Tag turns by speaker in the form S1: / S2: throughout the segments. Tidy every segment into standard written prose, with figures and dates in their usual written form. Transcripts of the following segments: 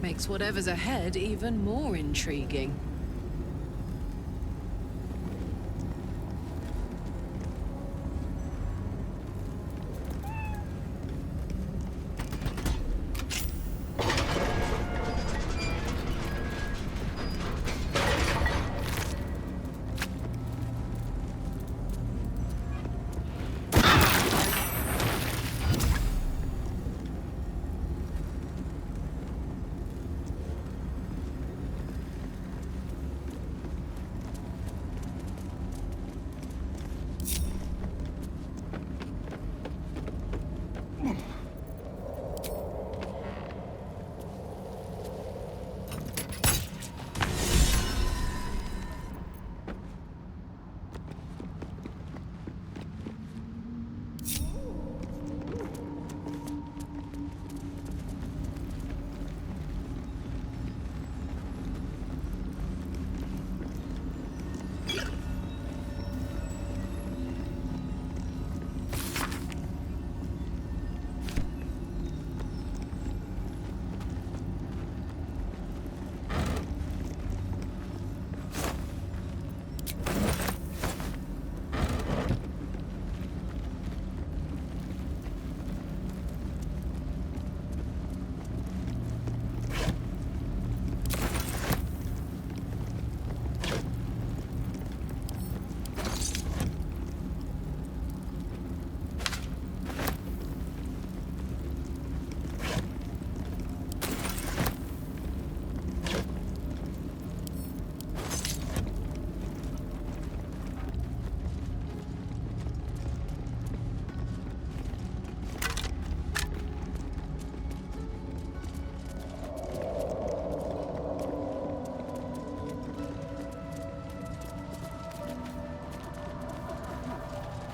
S1: Makes whatever's ahead even more intriguing.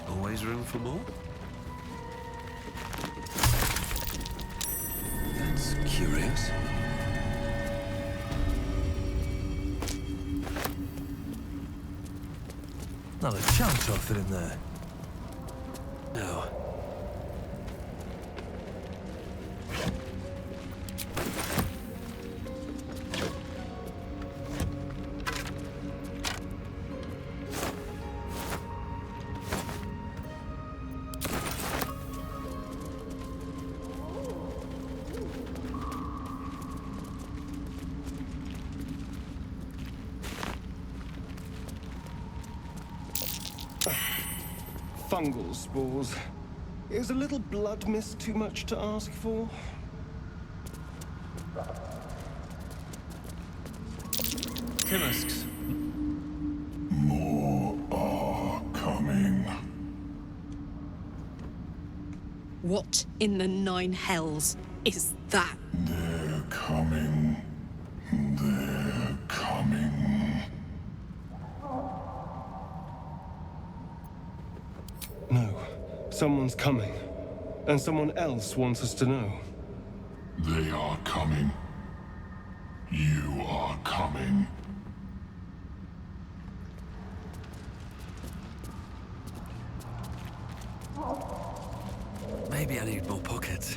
S2: Always room for more? That's curious.
S3: Not a chance of it in there.
S2: No.
S4: Fungal spores. Is a little blood mist too much to ask for?
S3: Timusks.
S5: More are coming.
S1: What in the nine hells is that?
S5: They're coming. They're coming.
S4: No. Someone's coming. And someone else wants us to know.
S5: They are coming. You are coming.
S2: Maybe I need more pockets.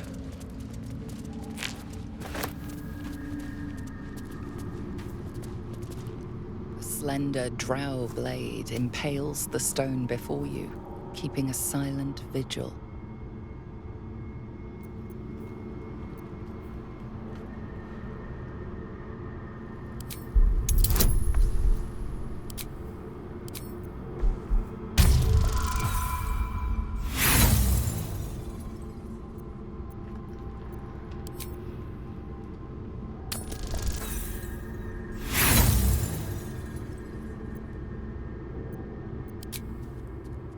S6: A slender drow blade impales the stone before you, keeping a silent vigil.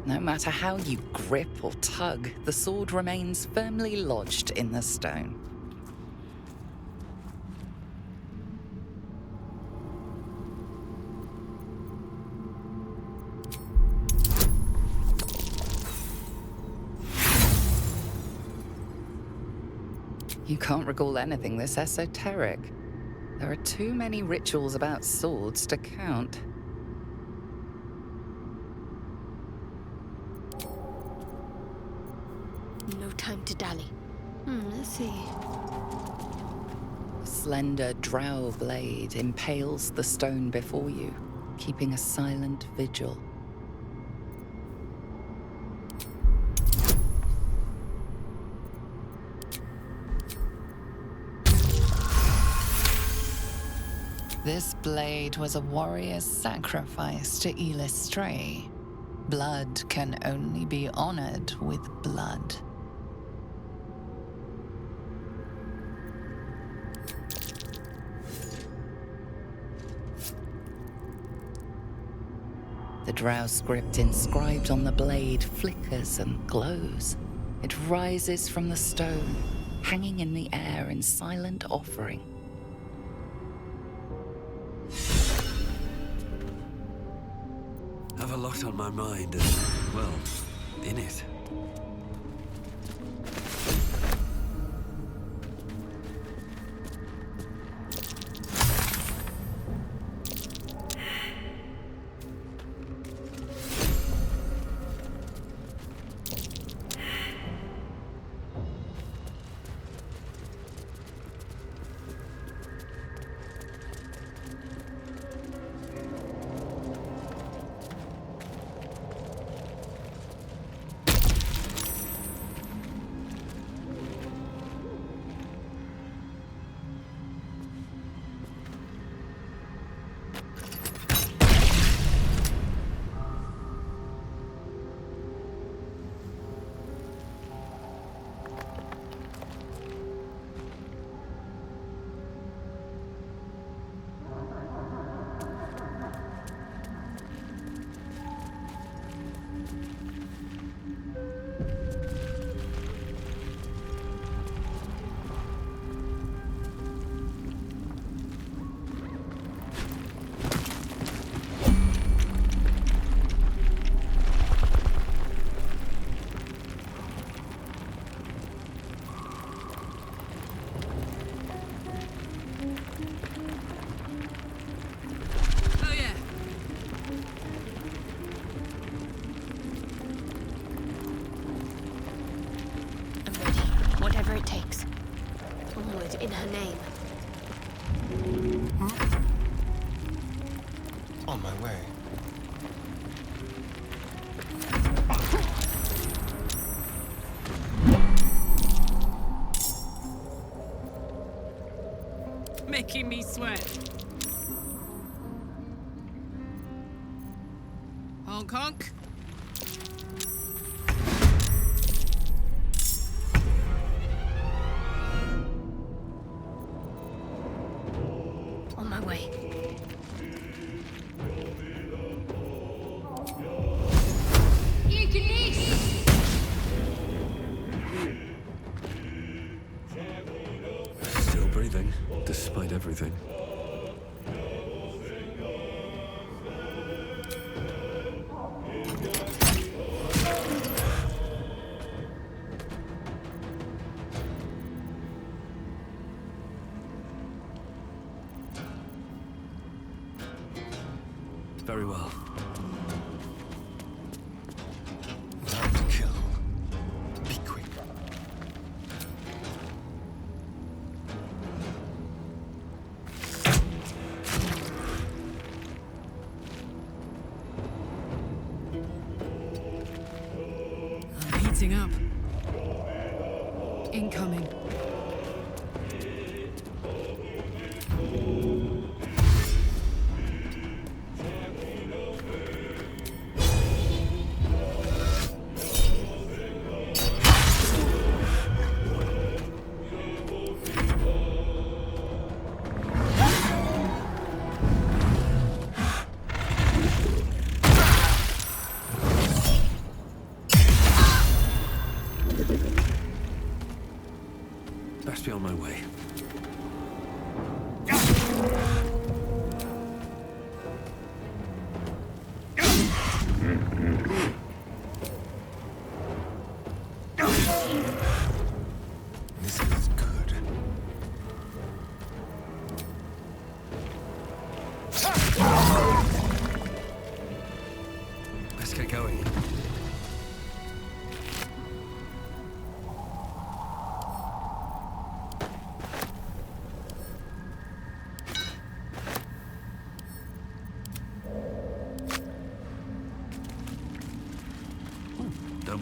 S6: No matter how you grip or tug, the sword remains firmly lodged in the stone. You can't recall anything this esoteric. There are too many rituals about swords to count.
S7: No time to dally. Let's see.
S6: slender drow blade impales the stone before you, keeping a silent vigil. This blade was a warrior's sacrifice to Elistray. Blood can only be honored with blood. The drow script inscribed on the blade flickers and glows. It rises from the stone, hanging in the air in silent offering.
S2: I have a lot on my mind and, well, in it.
S7: Whatever it takes. Onward in her name.
S4: On my way.
S1: Making me sweat. Honk honk.
S7: On my way.
S2: Still breathing, despite everything. Very well.
S4: Time to kill. Be quick.
S1: I'm heating up. Incoming.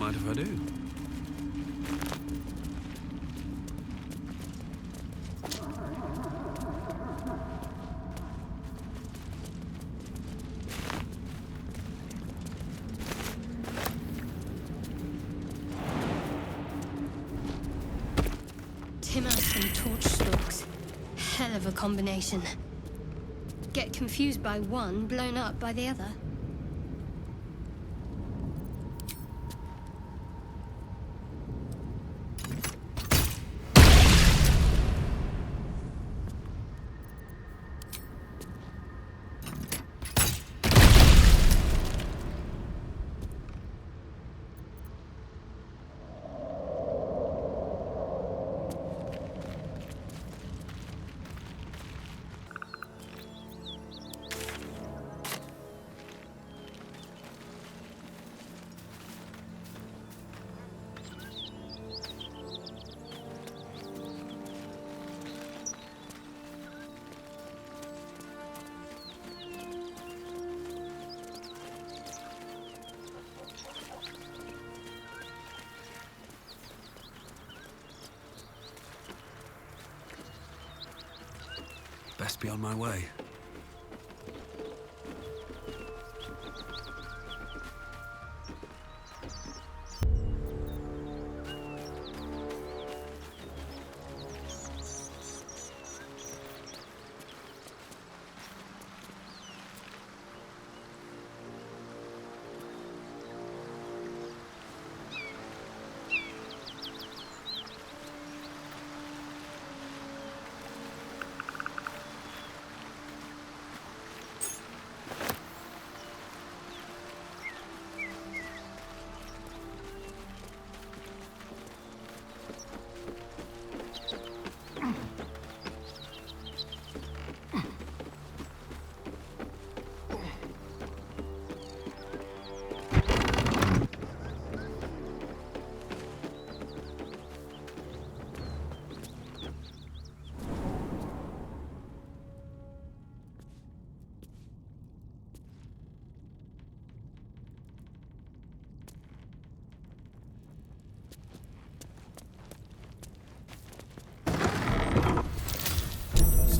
S2: mind if I do.
S7: Timos and torch stalks. Hell of a combination. Get confused by one, blown up by the other.
S2: Best be on my way.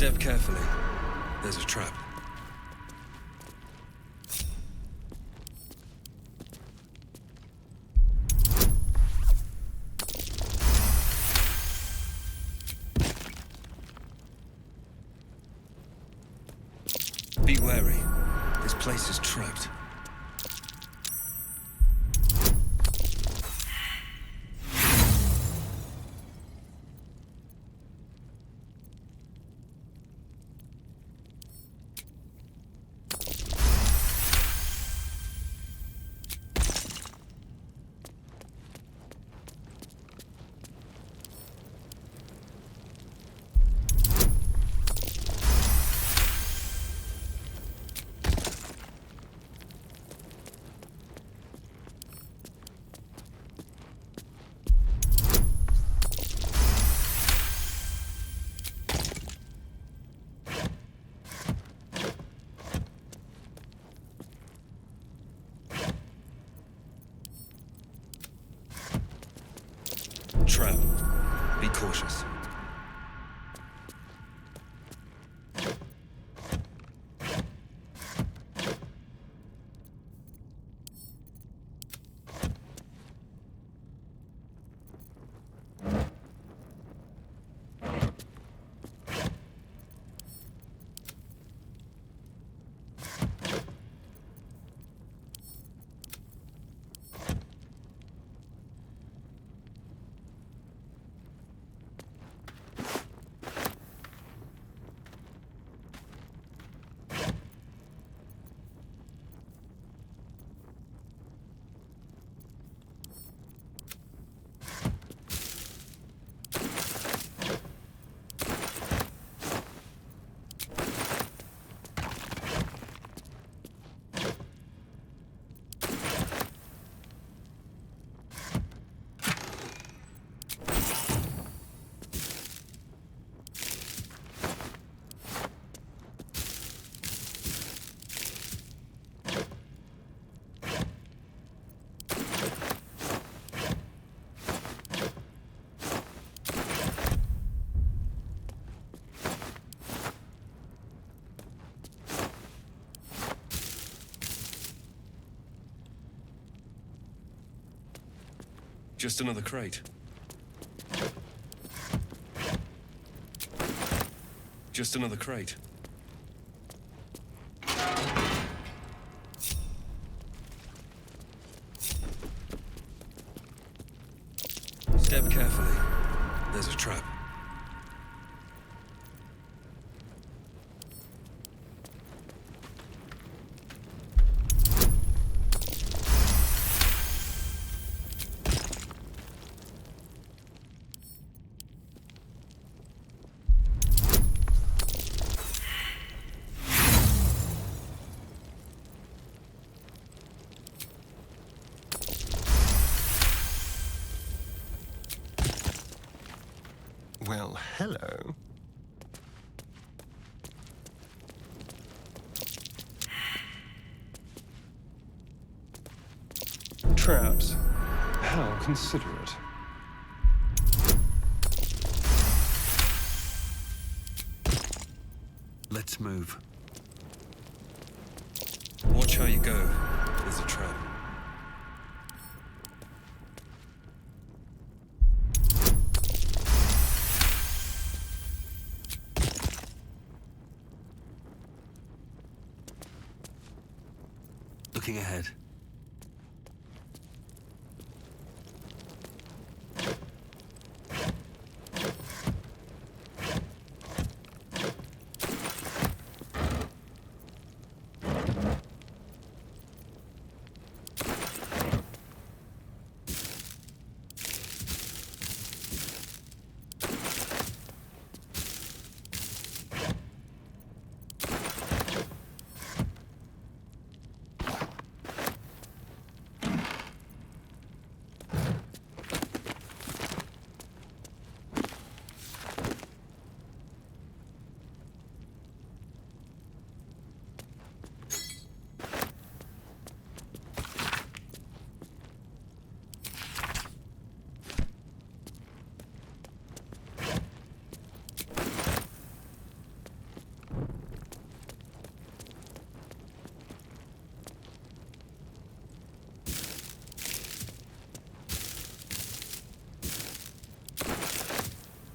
S2: Step carefully. There's a trap. Be wary. This place is trapped. Trap. Be cautious.
S4: Just another crate. Just another crate. Step carefully. There's a trap.
S8: Well, hello.
S4: Traps. How considerate.
S2: Let's move.
S4: Watch how you go. There's a trap.
S2: Looking ahead.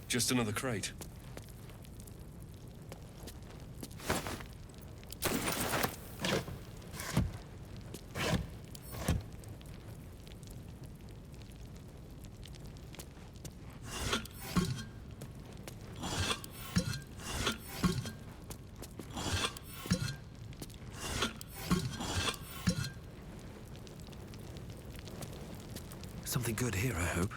S4: Just another crate.
S2: Something good here, I hope.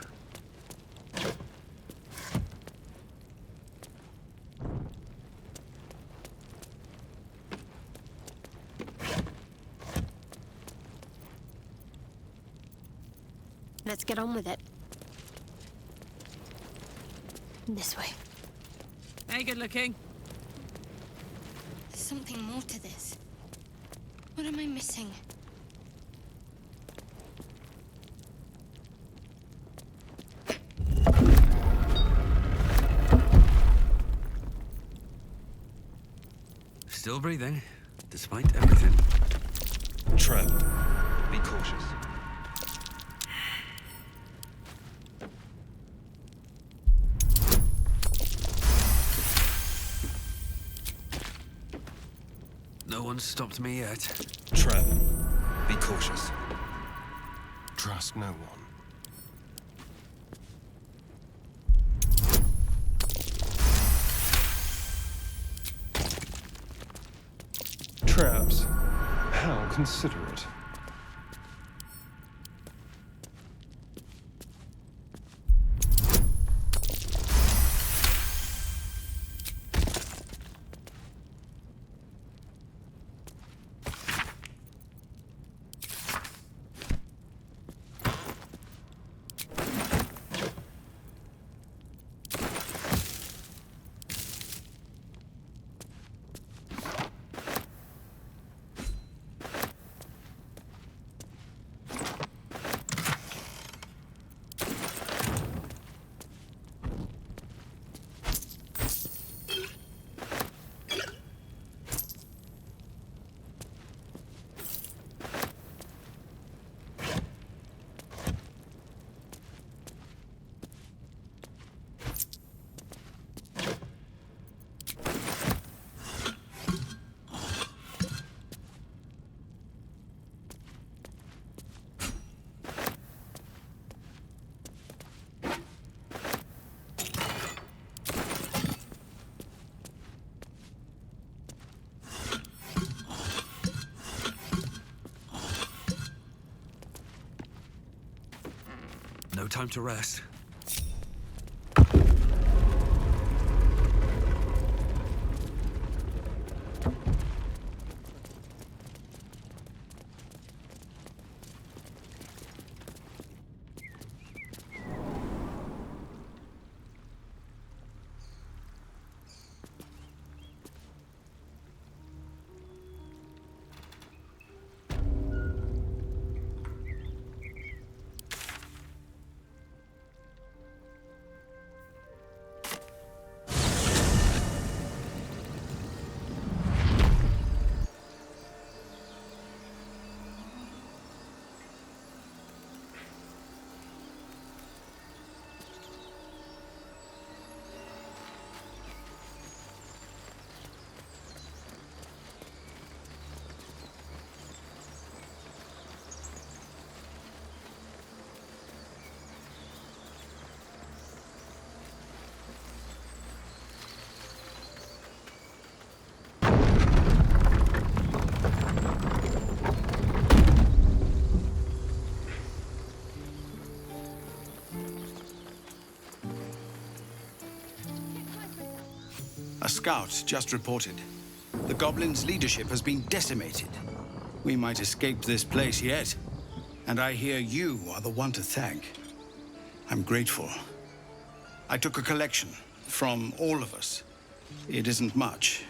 S7: Let's get on with it. This way.
S1: Hey, good looking.
S7: There's something more to this. What am I missing?
S2: Still breathing, despite everything.
S4: Trap. Be cautious.
S2: No one's stopped me yet.
S4: Trap. Be cautious.
S8: Trust no one.
S4: Traps. How considerate.
S2: No time to rest.
S9: A scout just reported. The goblins' leadership has been decimated. We might escape this place yet. And I hear you are the one to thank. I'm grateful. I took a collection from all of us. It isn't much,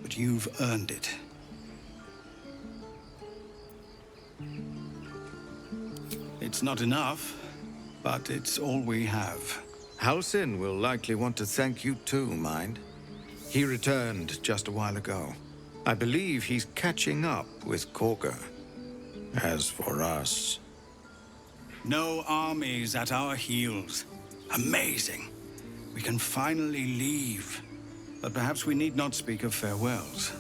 S9: but you've earned it. It's not enough, but it's all we have.
S10: Halsin will likely want to thank you too, mind. He returned just a while ago. I believe he's catching up with Korga. As for us...
S9: No armies at our heels. Amazing. We can finally leave. But perhaps we need not speak of farewells.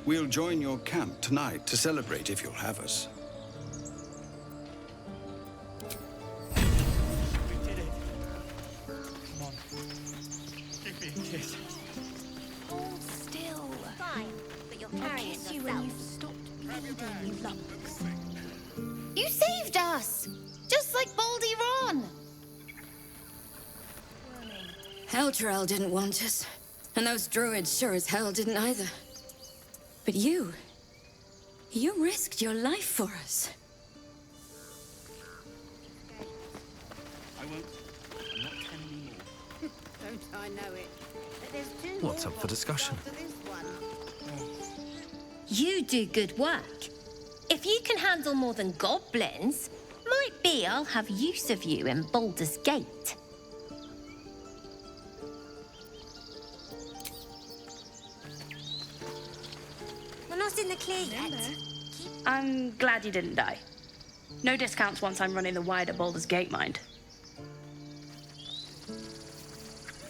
S9: We'll join your camp tonight to celebrate if you'll have us.
S3: We did it. Come on. Give me a kiss.
S11: Hold still. Fine, but you're carrying yourself. I'll kiss you when you've stopped bleeding, you lumps.
S12: You saved us! Just like Baldy Ron!
S13: Elturel didn't want us, and those druids sure as hell didn't either. But you risked your life for us.
S9: I won't. I'm not telling you more.
S11: Don't I know it? But there's two
S3: What's up for discussion?
S11: after this one.
S12: You do good work. If you can handle more than goblins, might be I'll have use of you in Baldur's Gate.
S11: We're not in the clear yet.
S14: I'm glad you didn't die. No discounts once I'm running the wider Baldur's Gate, mind.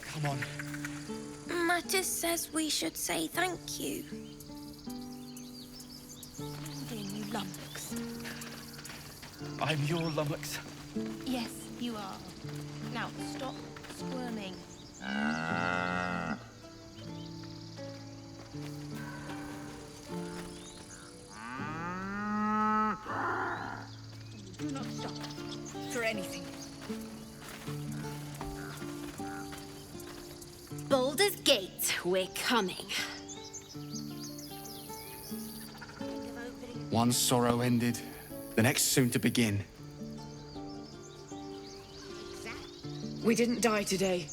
S3: Come on.
S11: Mattis says we should say thank you. You lummox.
S3: I'm your lummox.
S11: Yes, you are. Now stop squirming.
S13: Do not stop. For anything.
S12: Baldur's Gate, we're coming.
S15: One sorrow ended, the next soon to begin.
S16: We didn't die today.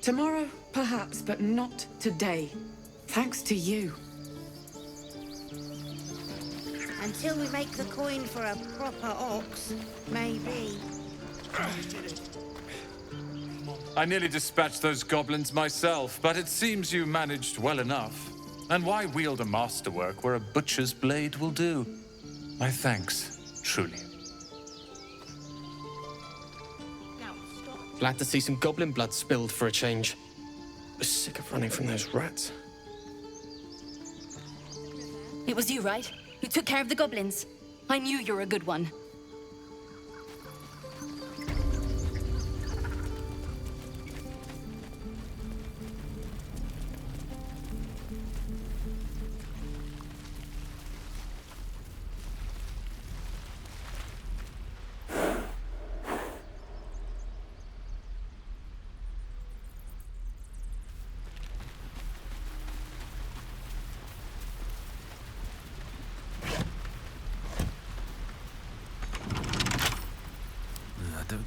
S16: Tomorrow, perhaps, but not today. Thanks to you.
S11: Until we make the coin for a proper ox, maybe.
S17: I nearly dispatched those goblins myself, but it seems you managed well enough. And why wield a masterwork where a butcher's blade will do? My thanks, truly.
S18: Glad to see some goblin blood spilled for a change. Sick of running from those rats.
S13: It was you, right? You took care of the goblins. I knew you were a good one.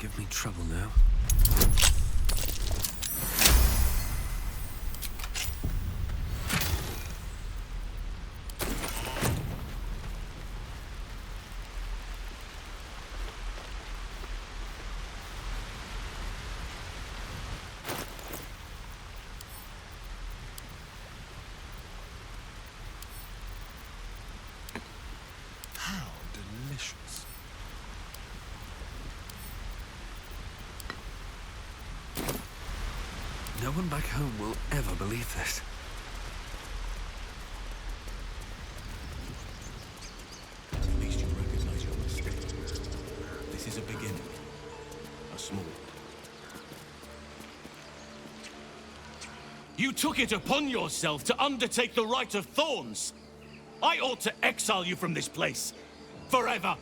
S2: give me trouble now.
S8: How delicious.
S2: No one back home will ever believe this.
S19: At least you recognize your mistake. This is a beginning. A small.
S20: You took it upon yourself to undertake the Rite of Thorns. I ought to exile you from this place. Forever.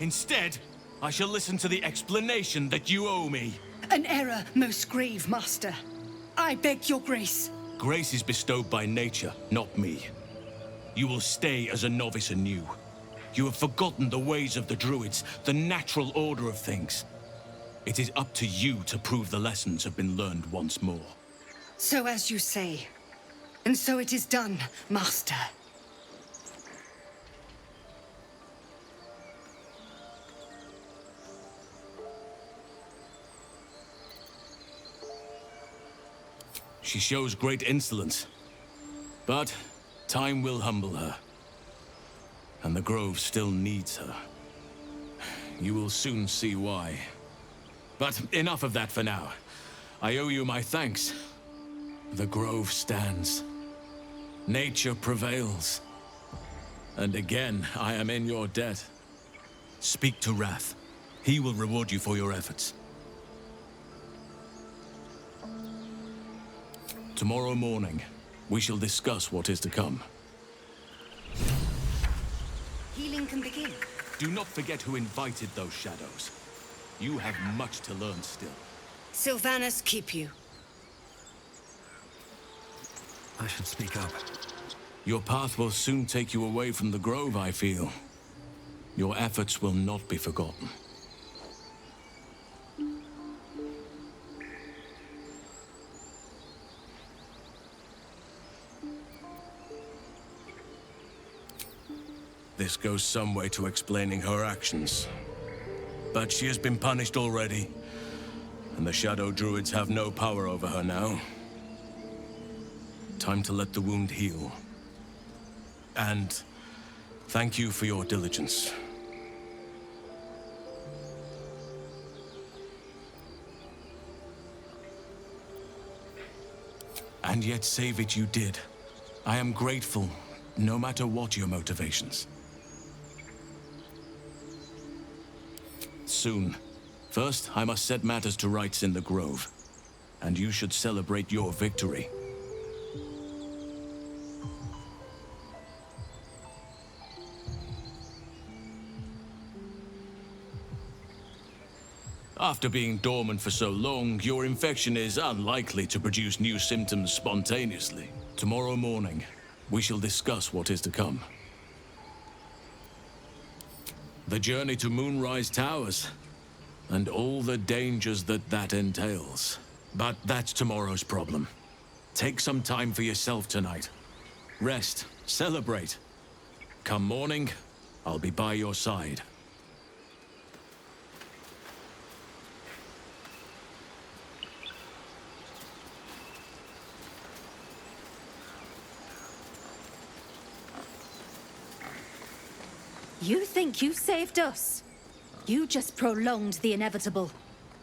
S20: Instead, I shall listen to the explanation that you owe me.
S21: An error, most grave master. I beg your grace.
S20: Grace is bestowed by nature, not me. You will stay as a novice anew. You have forgotten the ways of the Druids, the natural order of things. It is up to you to prove the lessons have been learned once more.
S21: So as you say. And so it is done, master.
S20: She shows great insolence. But time will humble her. And the Grove still needs her. You will soon see why. But enough of that for now. I owe you my thanks. The Grove stands. Nature prevails. And again, I am in your debt. Speak to Wrath. He will reward you for your efforts. Tomorrow morning, we shall discuss what is to come.
S21: Healing can begin.
S20: Do not forget who invited those shadows. You have much to learn still.
S21: Sylvanas keep you.
S2: I should speak up.
S20: Your path will soon take you away from the Grove, I feel. Your efforts will not be forgotten. This goes some way to explaining her actions. But she has been punished already, and the Shadow Druids have no power over her now. Time to let the wound heal. And thank you for your diligence. And yet save it you did. I am grateful, no matter what your motivations. Soon. First, I must set matters to rights in the Grove. And you should celebrate your victory. After being dormant for so long, your infection is unlikely to produce new symptoms spontaneously. Tomorrow morning, we shall discuss what is to come. The journey to Moonrise Towers, and all the dangers that entails. But that's tomorrow's problem. Take some time for yourself tonight. Rest, celebrate. Come morning, I'll be by your side.
S22: You think you saved us? You just prolonged the inevitable.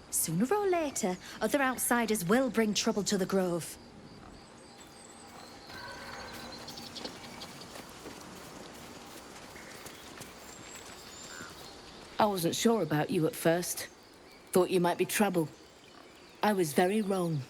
S22: Sooner or later, other outsiders will bring trouble to the Grove.
S23: I wasn't sure about you at first. Thought you might be trouble. I was very wrong.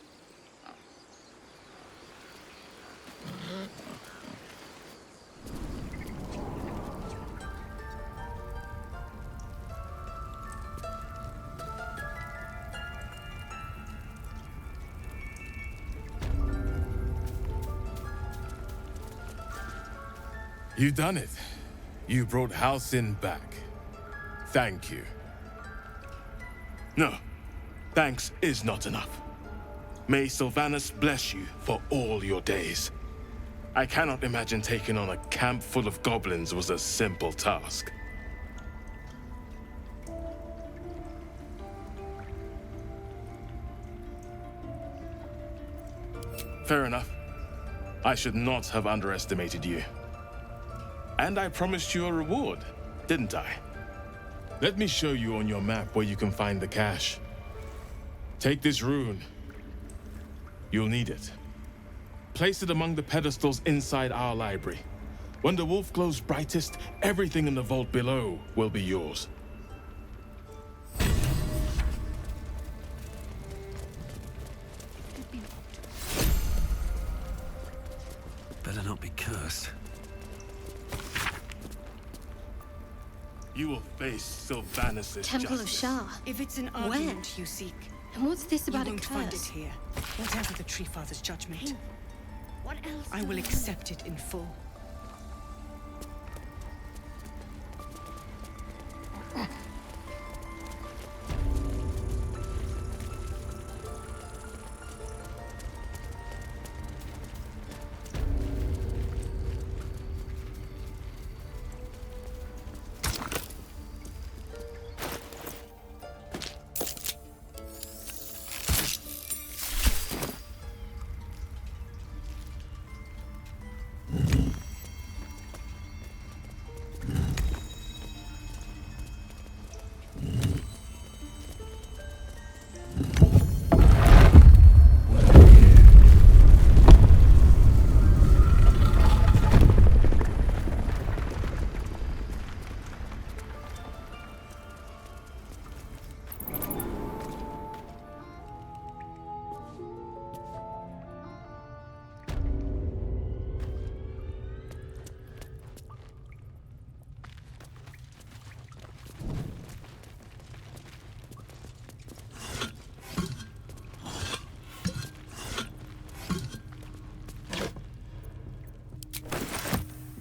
S24: You done it. You brought Halcyon back. Thank you. No. Thanks is not enough. May Sylvanas bless you for all your days. I cannot imagine taking on a camp full of goblins was a simple task. Fair enough. I should not have underestimated you. And I promised you a reward, didn't I? Let me show you on your map where you can find the cache. Take this rune. You'll need it. Place it among the pedestals inside our library. When the wolf glows brightest, everything in the vault below will be yours.
S2: Better not be cursed.
S24: You will face Sylvanas'
S22: Temple of
S24: justice.
S22: Shah.
S21: If it's an
S22: Where?
S21: argument you seek,
S22: And what's this about
S21: you
S22: a
S21: won't find it
S22: curse?
S21: here. Whatever the Tree Father's judgment,
S11: What else?
S21: I will accept it in full.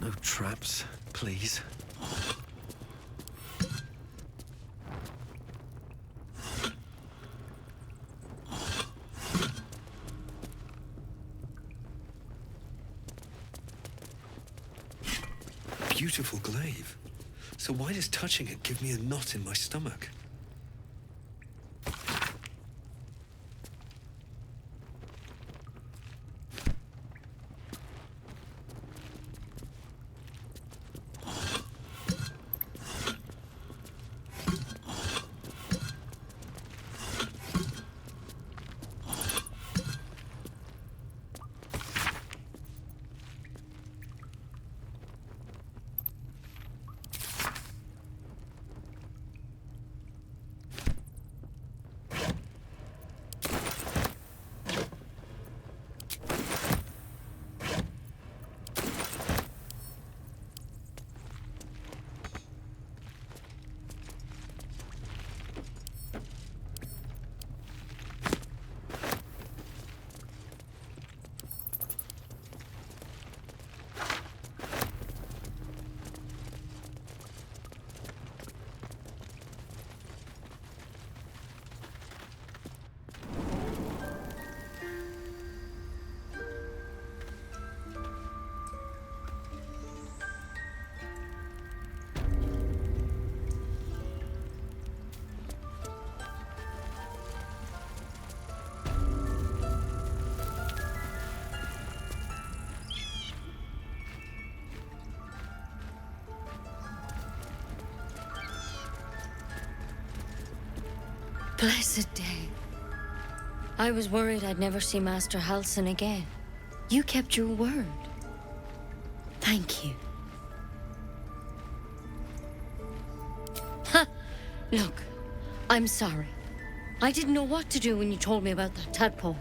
S2: No traps, please. Beautiful glaive. So why does touching it give me a knot in my stomach?
S12: Blessed day. I was worried I'd never see Master Halsin again. You kept your word. Thank you. Ha! Look, I'm sorry. I didn't know what to do when you told me about that tadpole.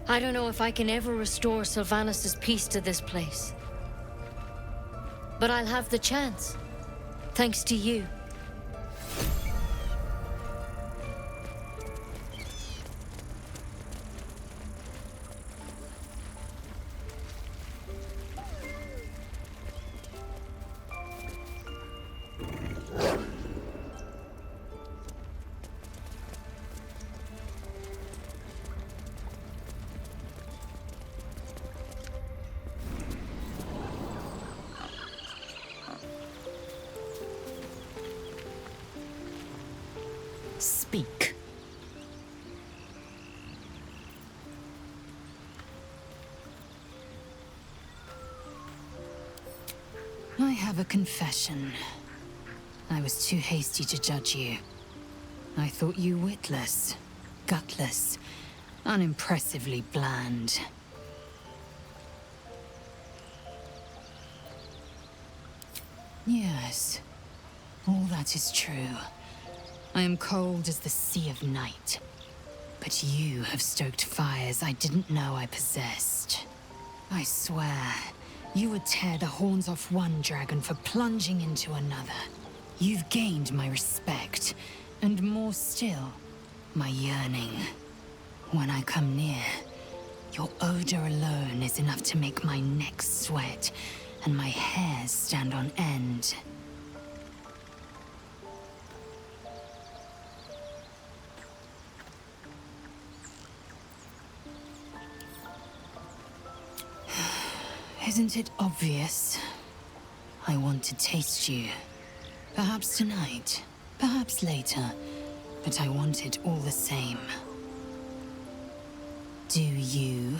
S12: I don't know if I can ever restore Sylvanas' peace to this place. But I'll have the chance. Thanks to you.
S23: Speak. I have a confession. I was too hasty to judge you. I thought you witless, gutless, unimpressively bland. Yes, all that is true. I am cold as the sea of night. But you have stoked fires I didn't know I possessed. I swear, you would tear the horns off one dragon for plunging into another. You've gained my respect, and more still, my yearning. When I come near, your odor alone is enough to make my neck sweat and my hairs stand on end. Isn't it obvious? I want to taste you. Perhaps tonight, perhaps later, but I want it all the same. Do you?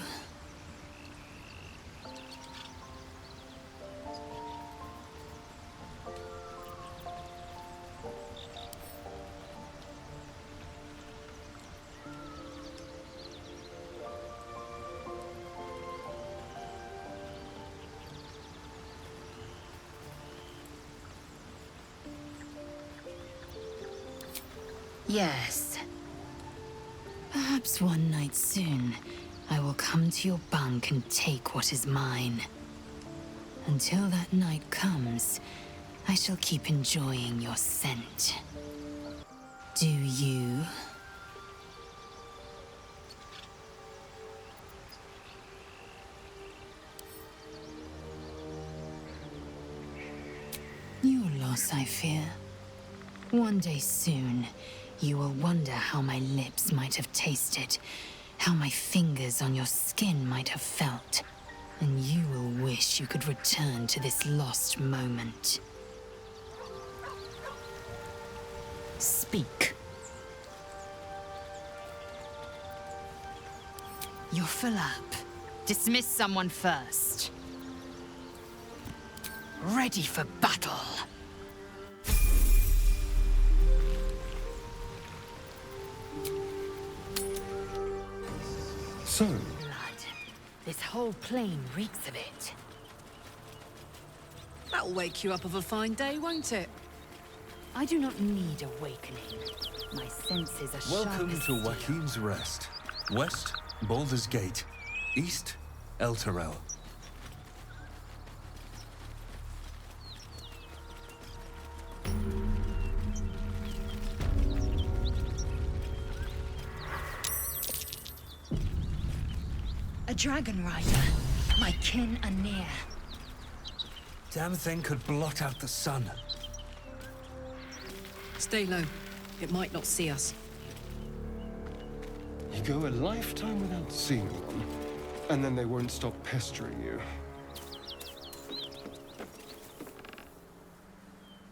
S23: Yes. Perhaps one night soon, I will come to your bunk and take what is mine. Until that night comes, I shall keep enjoying your scent. Do you? Your loss, I fear. One day soon, you will wonder how my lips might have tasted, how my fingers on your skin might have felt, and you will wish you could return to this lost moment. Speak. You're full up. Dismiss someone first. Ready for battle.
S4: So?
S23: Blood. This whole plain reeks of it.
S21: That'll wake you up of a fine day, won't it?
S23: I do not need awakening. My senses are sharp
S2: Welcome
S23: as
S2: to
S23: steel.
S2: Joachim's Rest. West, Baldur's Gate. East, Elturel.
S22: A dragon rider. My kin are near.
S2: Damn thing could blot out the sun.
S21: Stay low. It might not see us.
S4: You go a lifetime without seeing one, and then they won't stop pestering you.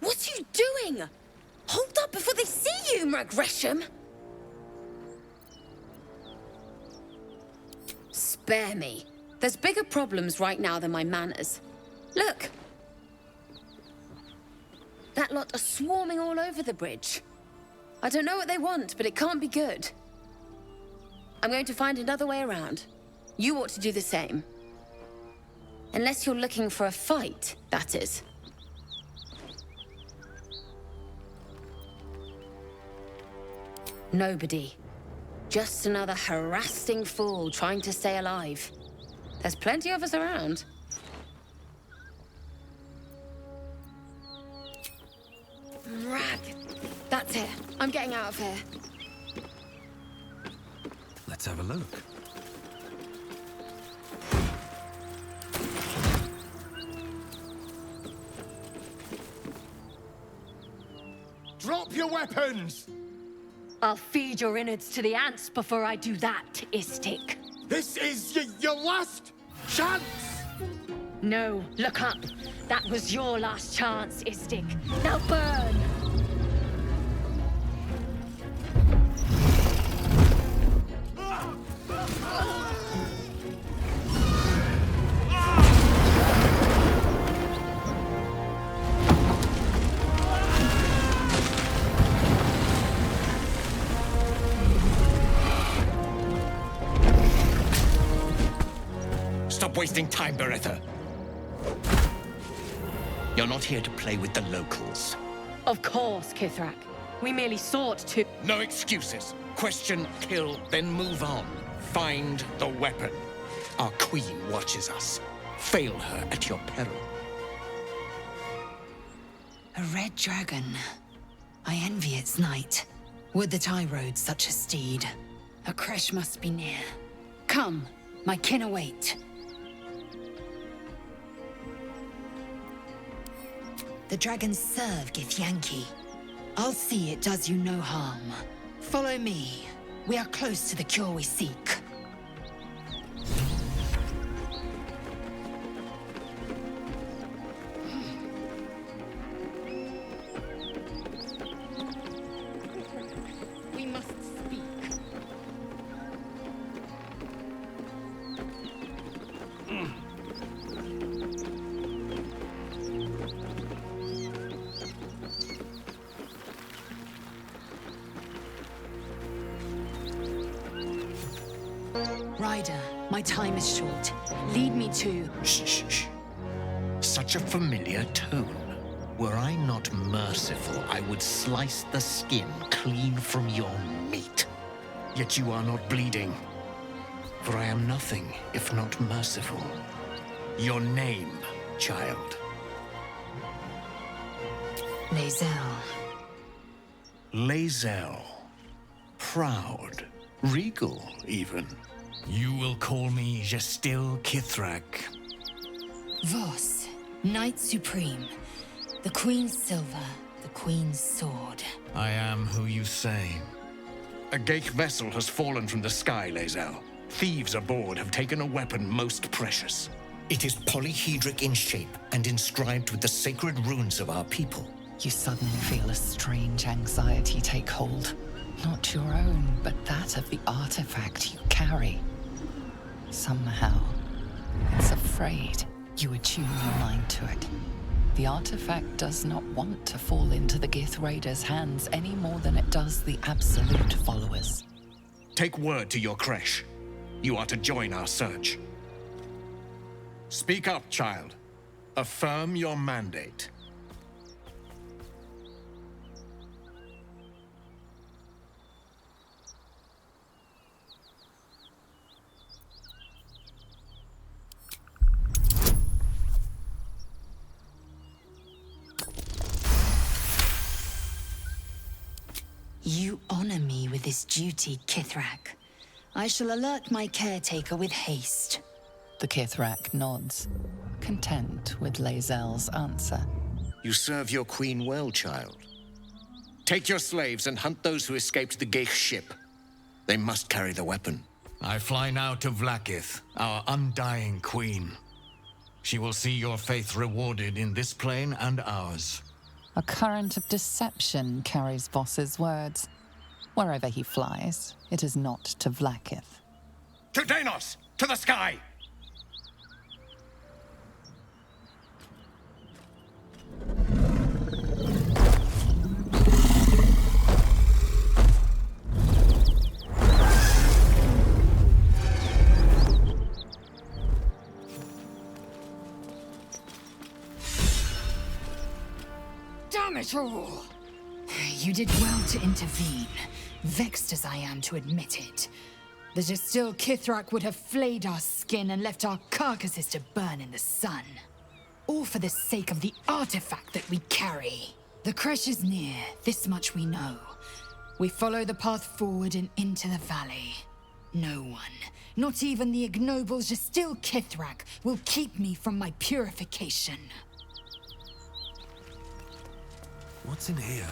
S13: What are you doing? Hold up before they see you, Gresham! Spare me. There's bigger problems right now than my manners. Look! That lot are swarming all over the bridge. I don't know what they want, but it can't be good. I'm going to find another way around. You ought to do the same. Unless you're looking for a fight, that is. Nobody. Just another harassing fool trying to stay alive. There's plenty of us around. Rag. That's it. I'm getting out of here.
S2: Let's have a look.
S1: Drop your weapons!
S22: I'll feed your innards to the ants before I do that, Istik.
S1: This is your last chance!
S22: No, look up. That was your last chance, Istik. Now burn!
S5: Stop wasting time, Beretta. You're not here to play with the locals.
S14: Of course, Kithrak. We merely sought to...
S5: No excuses. Question, kill, then move on. Find the weapon. Our queen watches us. Fail her at your peril.
S23: A red dragon. I envy its knight. Would that I rode such a steed. A crash must be near. Come, my kin await. The dragons serve Githyanki. I'll see it does you no harm. Follow me. We are close to the cure we seek.
S14: We must speak.
S23: Ryder, my time is short. Lead me to...
S5: Shh, shh, shh. Such a familiar tone. Were I not merciful, I would slice the skin clean from your meat. Yet you are not bleeding. For I am nothing if not merciful. Your name, child.
S23: Lae'zel.
S5: Lae'zel. Proud. Regal, even. You will call me Gestil Kithrak.
S23: Vos, Knight Supreme. The Queen's silver, the Queen's sword.
S5: I am who you say. A Geich vessel has fallen from the sky, Lae'zel. Thieves aboard have taken a weapon most precious. It is polyhedric in shape and inscribed with the sacred runes of our people.
S6: You suddenly feel a strange anxiety take hold. Not your own, but that of the artifact you carry. Somehow, it's afraid. You attune your mind to it. The artifact does not want to fall into the Gith Raiders' hands any more than it does the Absolute followers.
S5: Take word to your creche. You are to join our search. Speak up, child. Affirm your mandate.
S23: You honor me with this duty, Kithrak. I shall alert my caretaker with haste.
S6: The Kithrak nods, content with Lae'zel's answer.
S5: You serve your queen well, child. Take your slaves and hunt those who escaped the Geich ship. They must carry the weapon. I fly now to Vlaakith, our undying queen. She will see your faith rewarded in this plane and ours.
S6: A current of deception carries Voss's words. Wherever he flies, it is not to Vlaakith.
S5: To Danos! To the sky!
S23: Damn it all! You did well to intervene, vexed as I am to admit it. The Gestil Kithrak would have flayed our skin and left our carcasses to burn in the sun. All for the sake of the artifact that we carry. The creche is near, this much we know. We follow the path forward and into the valley. No one, not even the ignoble Gestil Kithrak, will keep me from my purification.
S2: What's in here?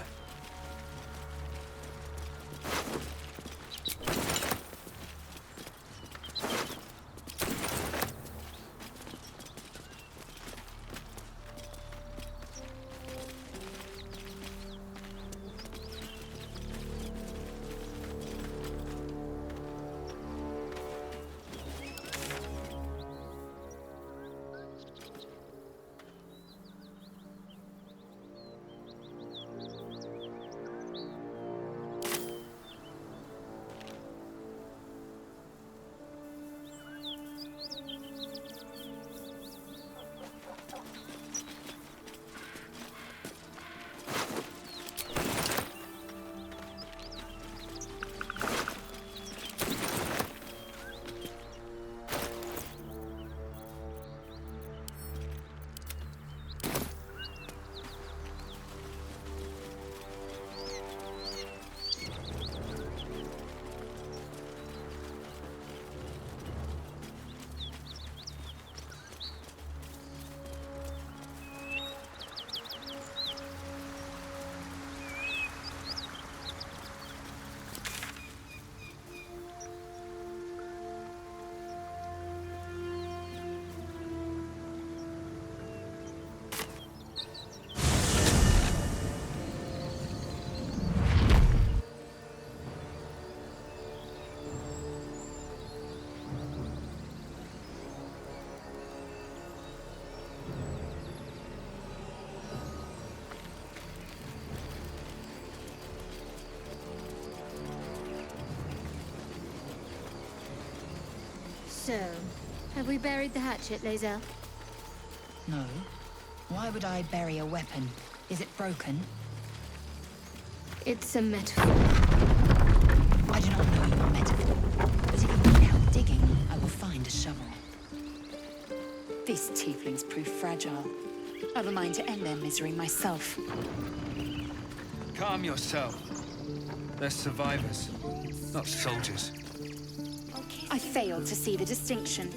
S22: So, have we buried the hatchet, Lae'zel?
S21: No. Why would I bury a weapon? Is it broken?
S22: It's a metaphor.
S21: I do not know your metaphor, but if you need help digging, I will find a shovel. These tieflings prove fragile. I've a mind to end their misery myself.
S3: Calm yourself. They're survivors, not soldiers.
S22: I failed to see the distinction.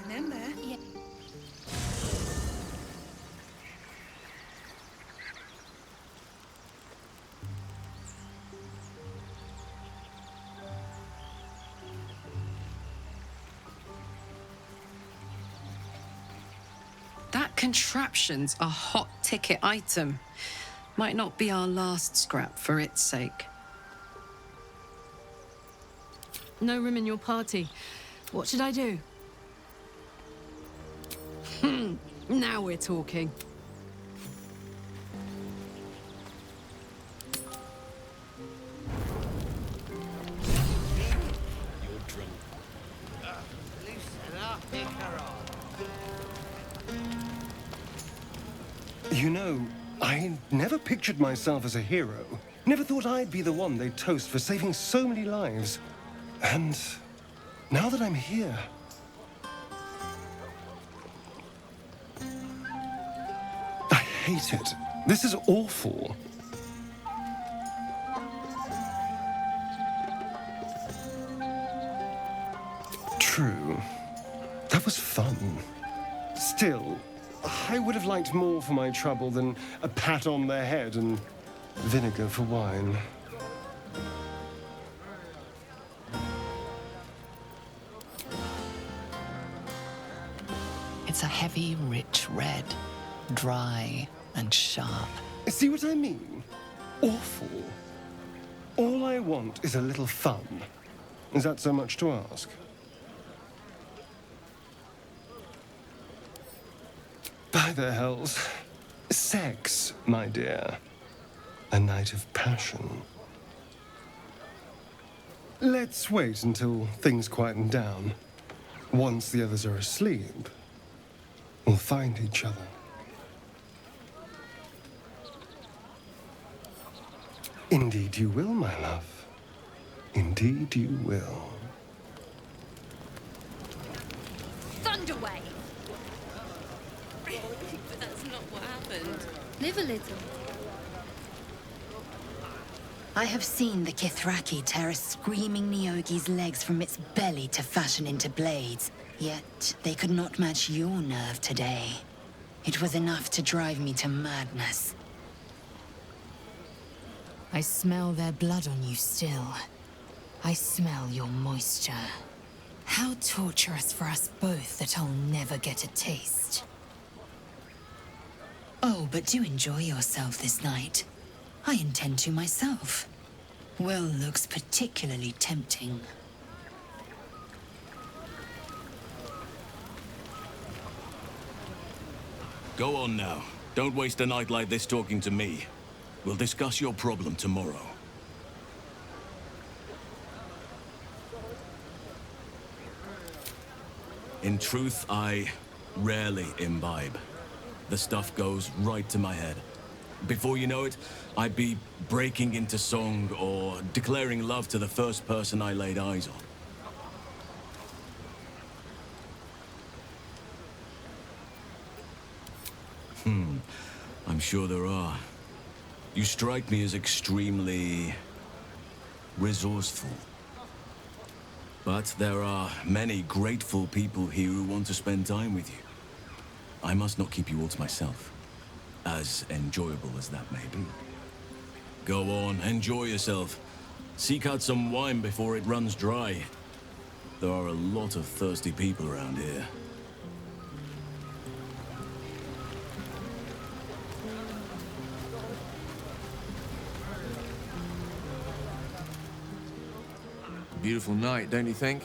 S21: Remember?
S22: Yeah.
S7: That contraption's a hot ticket item. Might not be our last scrap for its sake.
S9: No room in your party. What should I do? Now we're talking.
S4: You know, I never pictured myself as a hero. Never thought I'd be the one they'd toast for saving so many lives. And now that I'm here... I hate it. This is awful. True. That was fun. Still, I would have liked more for my trouble than a pat on the head and vinegar for wine.
S6: It's a heavy, rich red, dry and sharp.
S4: See what I mean? Awful. All I want is a little fun. Is that so much to ask? By the hells. Sex, my dear. A night of passion. Let's wait until things quieten down. Once the others are asleep, we'll find each other. Indeed you will, my love. Indeed you will.
S22: Thunderway!
S7: But that's not what happened.
S22: Live a little.
S21: I have seen the Kithraki tear a screaming Neogi's legs from its belly to fashion into blades. Yet they could not match your nerve today. It was enough to drive me to madness.
S23: I smell their blood on you still. I smell your moisture. How torturous for us both that I'll never get a taste.
S21: Oh, but do enjoy yourself this night. I intend to myself. Will looks particularly tempting.
S20: Go on now. Don't waste a night like this talking to me. We'll discuss your problem tomorrow. In truth, I rarely imbibe. The stuff goes right to my head. Before you know it, I'd be breaking into song or declaring love to the first person I laid eyes on. I'm sure there are. You strike me as extremely resourceful. But there are many grateful people here who want to spend time with you. I must not keep you all to myself, as enjoyable as that may be. Go on, enjoy yourself. Seek out some wine before it runs dry. There are a lot of thirsty people around here.
S8: Beautiful night, don't you think?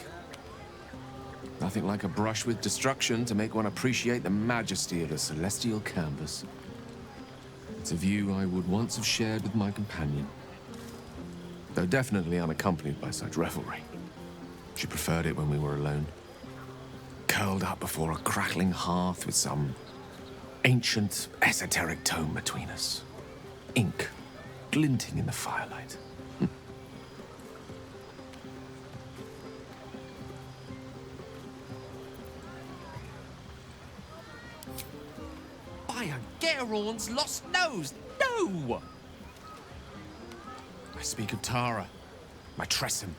S8: Nothing like a brush with destruction to make one appreciate the majesty of a celestial canvas. It's a view I would once have shared with my companion. though definitely unaccompanied by such revelry. She preferred it when we were alone, curled up before a crackling hearth with some ancient, esoteric tome between us. Ink glinting in the firelight.
S10: By a Gerawn's lost nose! No!
S8: I speak of Tara, my Tressym,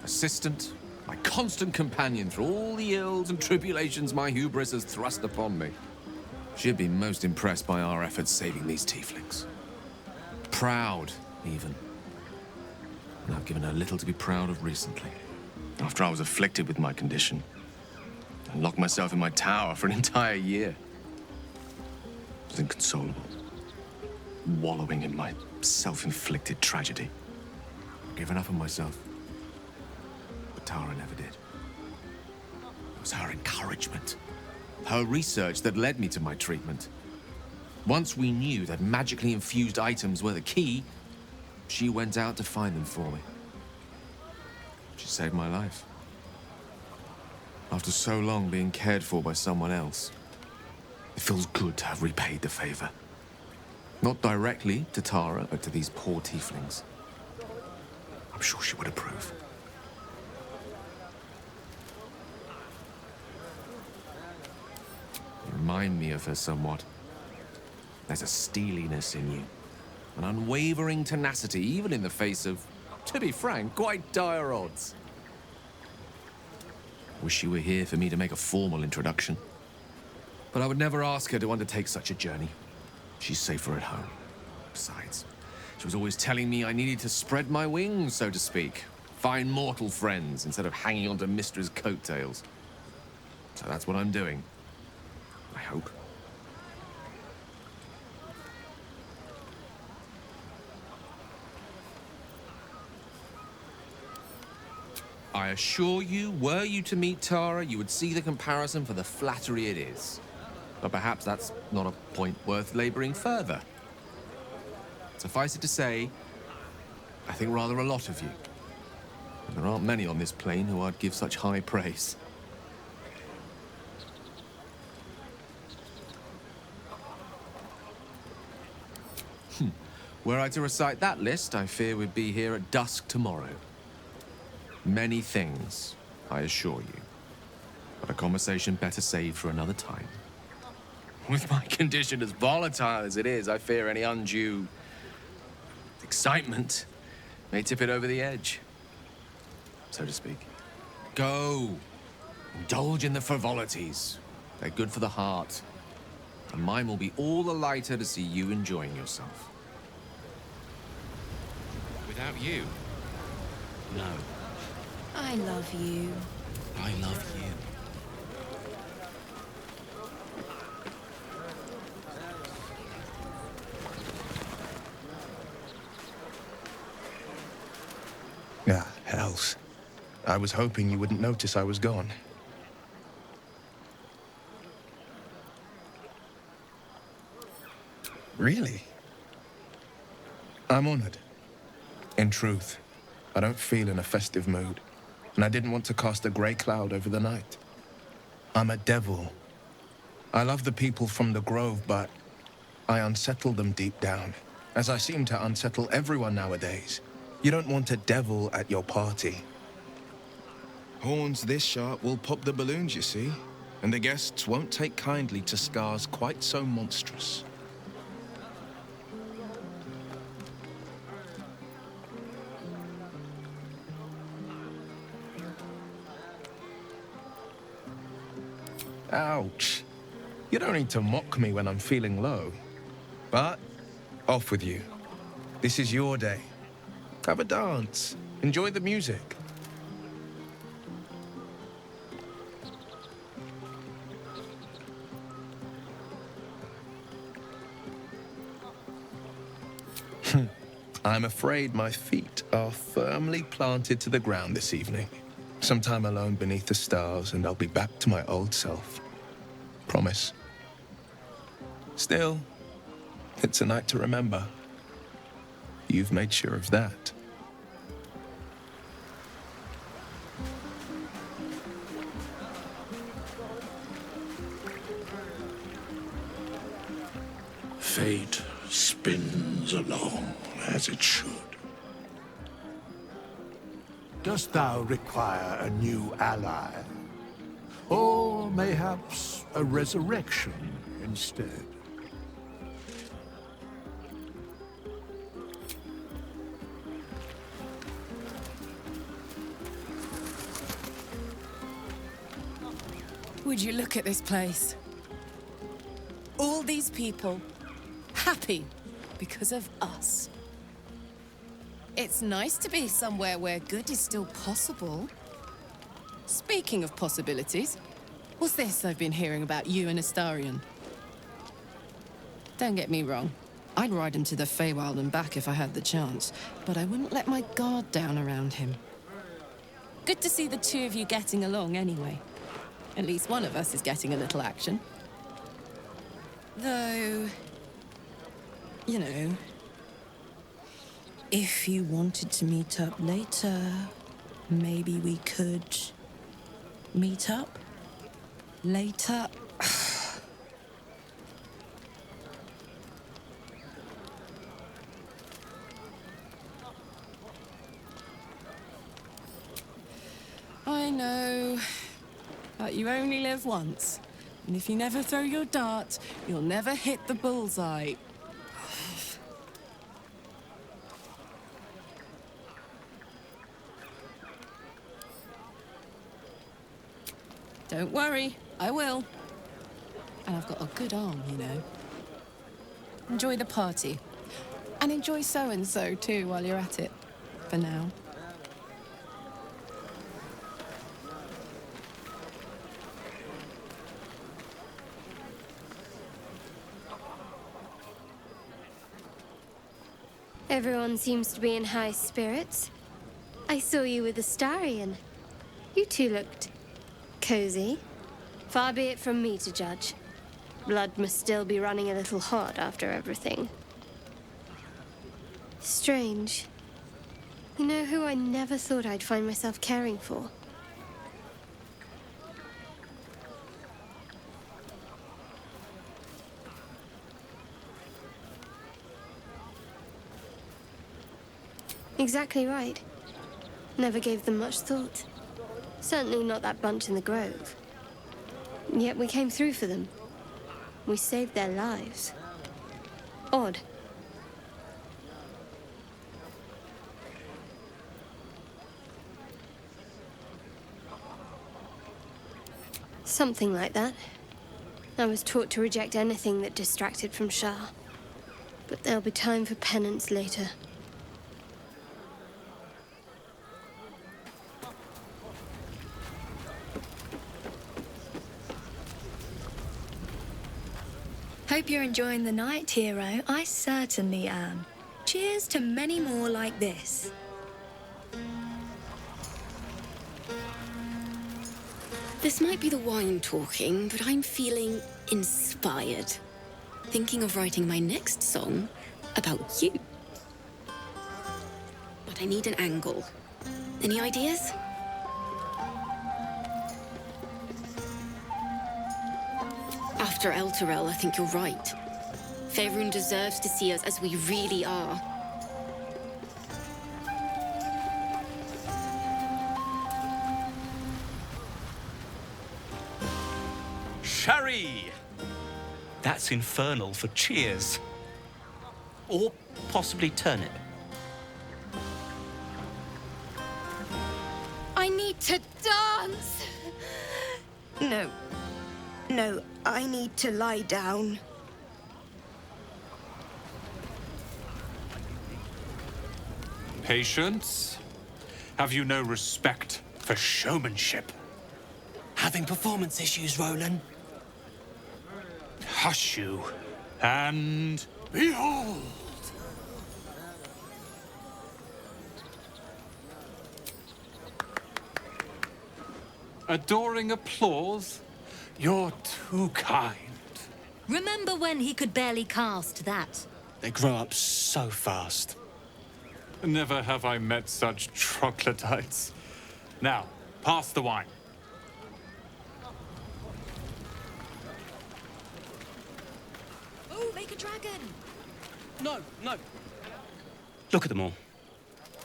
S8: assistant, my constant companion through all the ills and tribulations my hubris has thrust upon me. She'd been most impressed by our efforts saving these tieflings. Proud, even. And I've given her little to be proud of recently. After I was afflicted with my condition, I locked myself in my tower for an entire year. I was inconsolable, wallowing in my self-inflicted tragedy. I've given up on myself. But Tara never did. It was her encouragement, her research that led me to my treatment. Once we knew that magically infused items were the key, she went out to find them for me. She saved my life. After so long being cared for by someone else, it feels good to have repaid the favor. Not directly to Tara, but to these poor tieflings. I'm sure she would approve. You remind me of her somewhat. There's a steeliness in you, an unwavering tenacity, even in the face of, to be frank, quite dire odds. Wish she were here for me to make a formal introduction. But I would never ask her to undertake such a journey. She's safer at home. Besides, she was always telling me I needed to spread my wings, so to speak. Find mortal friends instead of hanging onto Mistra's coattails. So that's what I'm doing. I hope. I assure you, were you to meet Tara, you would see the comparison for the flattery it is. But perhaps that's not a point worth laboring further. Suffice it to say, I think rather a lot of you. And there aren't many on this plane who I'd give such high praise. Were I to recite that list, I fear we'd be here at dusk tomorrow. Many things, I assure you. But a conversation better saved for another time. With my condition as volatile as it is, I fear any undue excitement may tip it over the edge, so to speak. Go. Indulge in the frivolities. They're good for the heart. And mine will be all the lighter to see you enjoying yourself.
S10: Without you?
S20: No.
S11: I love you.
S20: I love you.
S15: Ah, hells. I was hoping you wouldn't notice I was gone. Really? I'm honored. In truth, I don't feel in a festive mood, and I didn't want to cast a grey cloud over the night. I'm a devil. I love the people from the Grove, but I unsettle them deep down, as I seem to unsettle everyone nowadays. You don't want a devil at your party. Horns this sharp will pop the balloons, you see, and the guests won't take kindly to scars quite so monstrous. Ouch. You don't need to mock me when I'm feeling low. But, off with you. This is your day. Have a dance. Enjoy the music. I'm afraid my feet are firmly planted to the ground this evening. Some time alone beneath the stars, and I'll be back to my old self. Promise. Still, it's a night to remember. You've made sure of that.
S16: Fate spins along as it should.
S1: Dost thou require a new ally? Or mayhaps a resurrection instead?
S17: Would you look at this place? All these people happy because of us. It's nice to be somewhere where good is still possible. Speaking of possibilities, what's this I've been hearing about you and Astarion? Don't get me wrong. I'd ride him to the Feywild and back if I had the chance, but I wouldn't let my guard down around him. Good to see the two of you getting along anyway. At least one of us is getting a little action. Though, you know, if you wanted to meet up later, maybe we could meet up later. I know, but you only live once. And if you never throw your dart, you'll never hit the bullseye. Don't worry, I will. And I've got a good arm, you know. Enjoy the party. And enjoy so-and-so too while you're at it. For now.
S18: Everyone seems to be in high spirits. I saw you with Astarion. You two looked cozy. Far be it from me to judge. Blood must still be running a little hot after everything. Strange. You know who I never thought I'd find myself caring for? Exactly right. Never gave them much thought. Certainly not that bunch in the grove. Yet we came through for them. We saved their lives. Odd. Something like that. I was taught to reject anything that distracted from Shah. But there'll be time for penance later.
S22: Hope you're enjoying the night, hero. I certainly am. Cheers to many more like this.
S19: This might be the wine talking, but I'm feeling inspired. Thinking of writing my next song about you. But I need an angle. Any ideas? After Elturel, I think you're right. Faerun deserves to see us as we really are.
S25: Sherry! That's infernal for cheers. Or possibly turnip.
S22: I need to dance!
S26: No. No, I need to lie down.
S27: Patience? Have you no respect for showmanship?
S28: Having performance issues, Roland?
S27: Hush you, and behold! Adoring applause? You're too kind.
S22: Remember when he could barely cast that?
S28: They grow up so fast.
S27: Never have I met such troglodytes. Now, pass the wine.
S11: Make a dragon.
S25: No, no. Look at them all.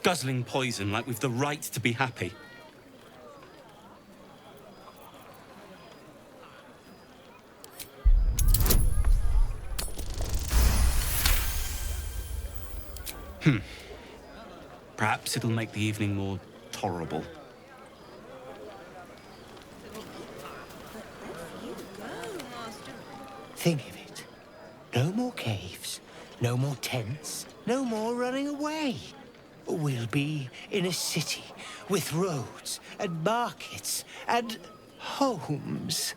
S25: Guzzling poison like we've the right to be happy. Perhaps it'll make the evening more tolerable.
S2: Think of it. No more caves, no more tents, no more running away. We'll be in a city with roads and markets and homes.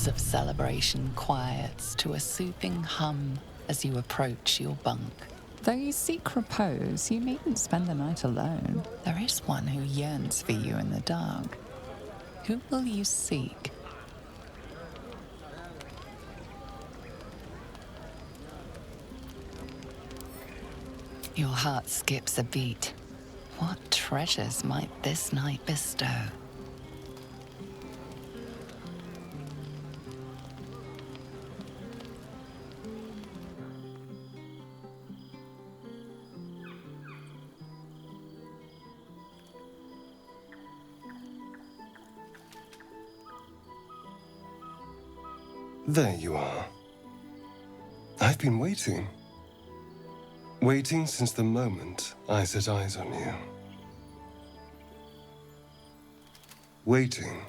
S6: Of celebration quiets to a soothing hum as you approach your bunk.
S3: Though you seek repose, you needn't spend the night alone.
S6: There is one who yearns for you in the dark. Who will you seek? Your heart skips a beat. What treasures might this night bestow?
S4: There you are. I've been waiting. Waiting since the moment I set eyes on you. Waiting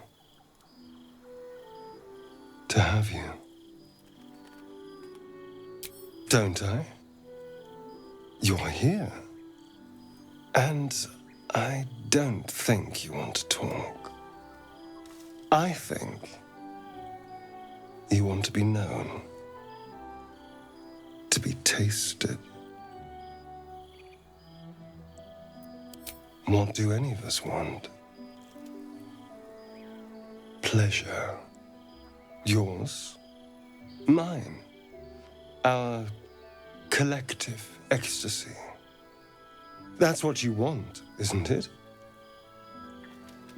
S4: to have you. Don't I? You're here. And I don't think you want to talk. I think you want to be known, to be tasted. What do any of us want? Pleasure. Yours, mine, our collective ecstasy. That's what you want, isn't it?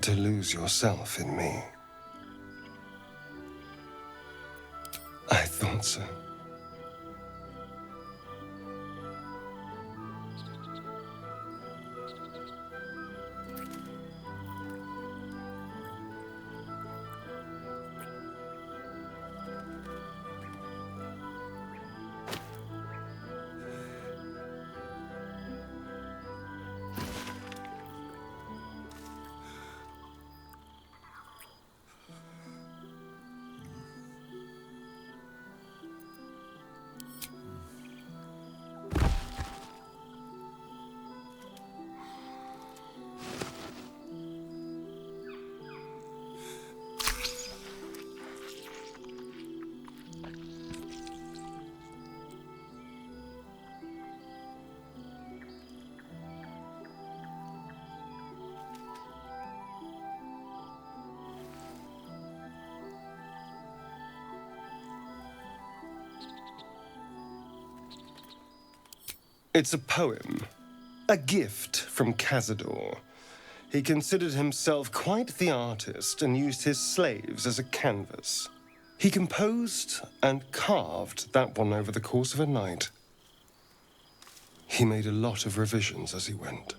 S4: To lose yourself in me. I thought so. It's a poem, a gift from Cazador. He considered himself quite the artist and used his slaves as a canvas. He composed and carved that one over the course of a night. He made a lot of revisions as he went.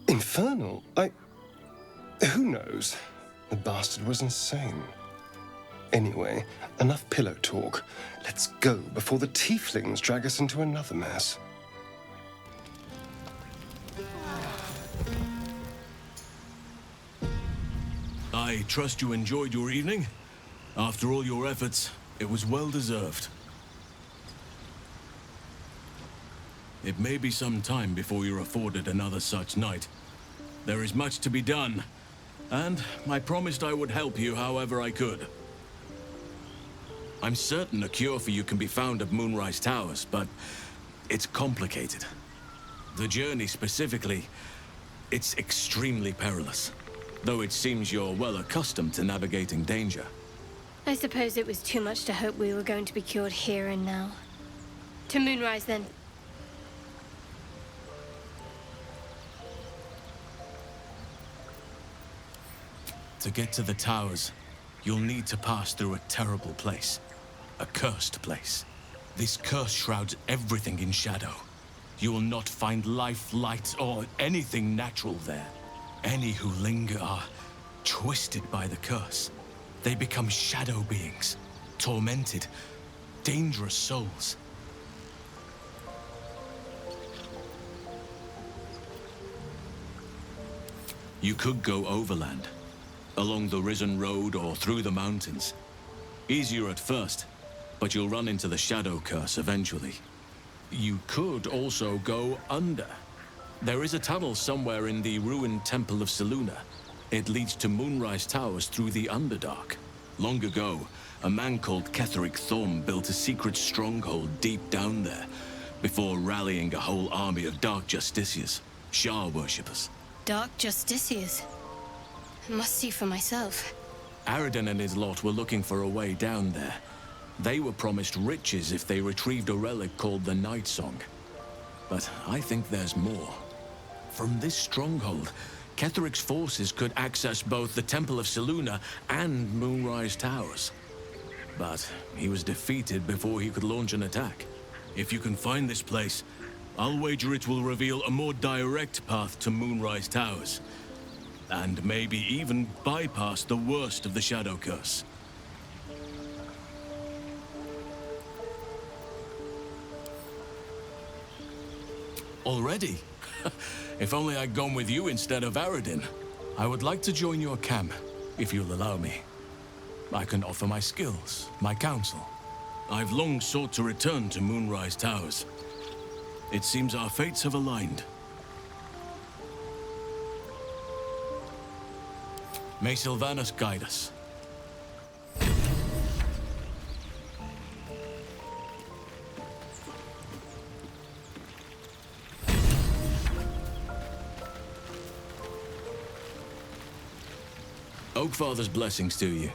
S4: Infernal? Who knows? The bastard was insane. Anyway, enough pillow talk. Let's go before the tieflings drag us into another mess.
S20: I trust you enjoyed your evening. After all your efforts, it was well deserved. It may be some time before you're afforded another such night. There is much to be done, and I promised I would help you however I could. I'm certain a cure for you can be found at Moonrise Towers, but it's complicated. The journey specifically, it's extremely perilous, though it seems you're well accustomed to navigating danger.
S18: I suppose it was too much to hope we were going to be cured here and now. To Moonrise, then.
S20: To get to the towers, you'll need to pass through a terrible place. A cursed place. This curse shrouds everything in shadow. You will not find life, light, or anything natural there. Any who linger are twisted by the curse. They become shadow beings, tormented, dangerous souls. You could go overland, along the Risen Road or through the mountains. Easier at first, but you'll run into the shadow curse eventually. You could also go under. There is a tunnel somewhere in the ruined Temple of Selûne. It leads to Moonrise Towers through the Underdark. Long ago, a man called Ketheric Thorm built a secret stronghold deep down there, before rallying a whole army of Dark Justiciars, Shah worshippers.
S18: Dark Justiciars. I must see for myself.
S20: Aradin and his lot were looking for a way down there. They were promised riches if they retrieved a relic called the Night Song. But I think there's more. From this stronghold, Ketheric's forces could access both the Temple of Selûne and Moonrise Towers. But he was defeated before he could launch an attack. If you can find this place, I'll wager it will reveal a more direct path to Moonrise Towers. And maybe even bypass the worst of the Shadow Curse. Already? If only I'd gone with you instead of Aradin. I would like to join your camp, if you'll allow me. I can offer my skills, my counsel. I've long sought to return to Moonrise Towers. It seems our fates have aligned. May Sylvanus guide us. Oakfather's blessings to you.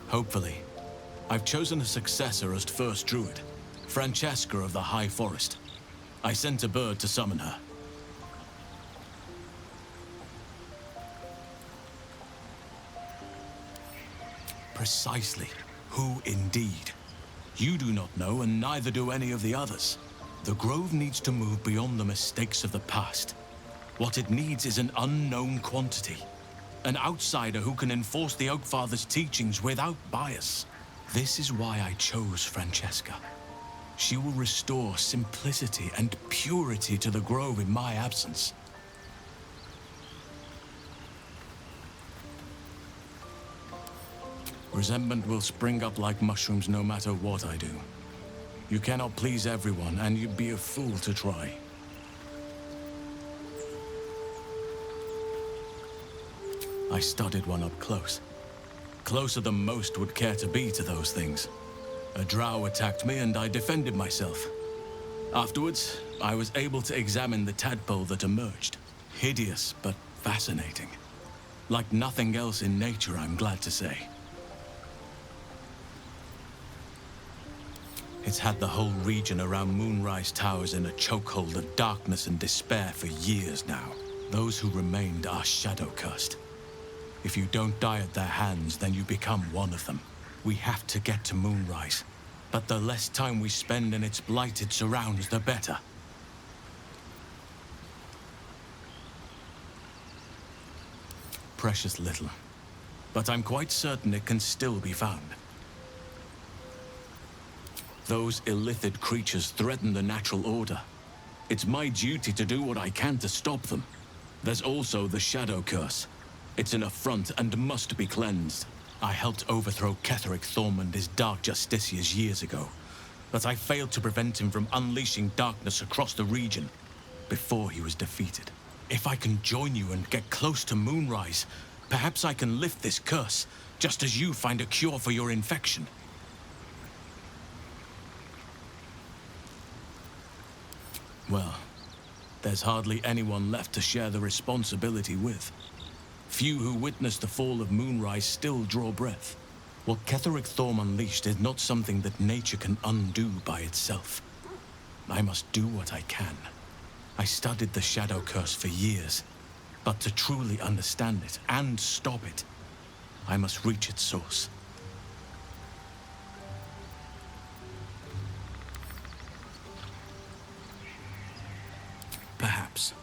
S20: Hopefully. I've chosen a successor as first druid, Francesca of the High Forest. I sent a bird to summon her. Precisely. Who indeed? You do not know, and neither do any of the others. The Grove needs to move beyond the mistakes of the past. What it needs is an unknown quantity. An outsider who can enforce the Oakfather's teachings without bias. This is why I chose Francesca. She will restore simplicity and purity to the Grove in my absence. Resentment will spring up like mushrooms no matter what I do. You cannot please everyone, and you'd be a fool to try. I studied one up close. Closer than most would care to be to those things. A drow attacked me, and I defended myself. Afterwards, I was able to examine the tadpole that emerged. Hideous, but fascinating. Like nothing else in nature, I'm glad to say. It's had the whole region around Moonrise Towers in a chokehold of darkness and despair for years now. Those who remained are shadow-cursed. If you don't die at their hands, then you become one of them. We have to get to Moonrise, but the less time we spend in its blighted surrounds, the better. Precious little, but I'm quite certain it can still be found. Those illithid creatures threaten the natural order. It's my duty to do what I can to stop them. There's also the Shadow Curse. It's an affront and must be cleansed. I helped overthrow Ketheric Thorm and his Dark Justiciars years ago, but I failed to prevent him from unleashing darkness across the region. 'Cause, before he was defeated. If I can join you and get close to Moonrise, then you will be able to Perhaps I can lift this curse, just as you find a cure for your infection. Well, there's hardly anyone left to share the responsibility with. Few who witnessed the fall of Moonrise still draw breath. What Ketheric Thorm unleashed is not something that nature can undo by itself. I must do what I can. I studied the Shadow Curse for years, but to truly understand it and stop it, I must reach its source. Perhaps.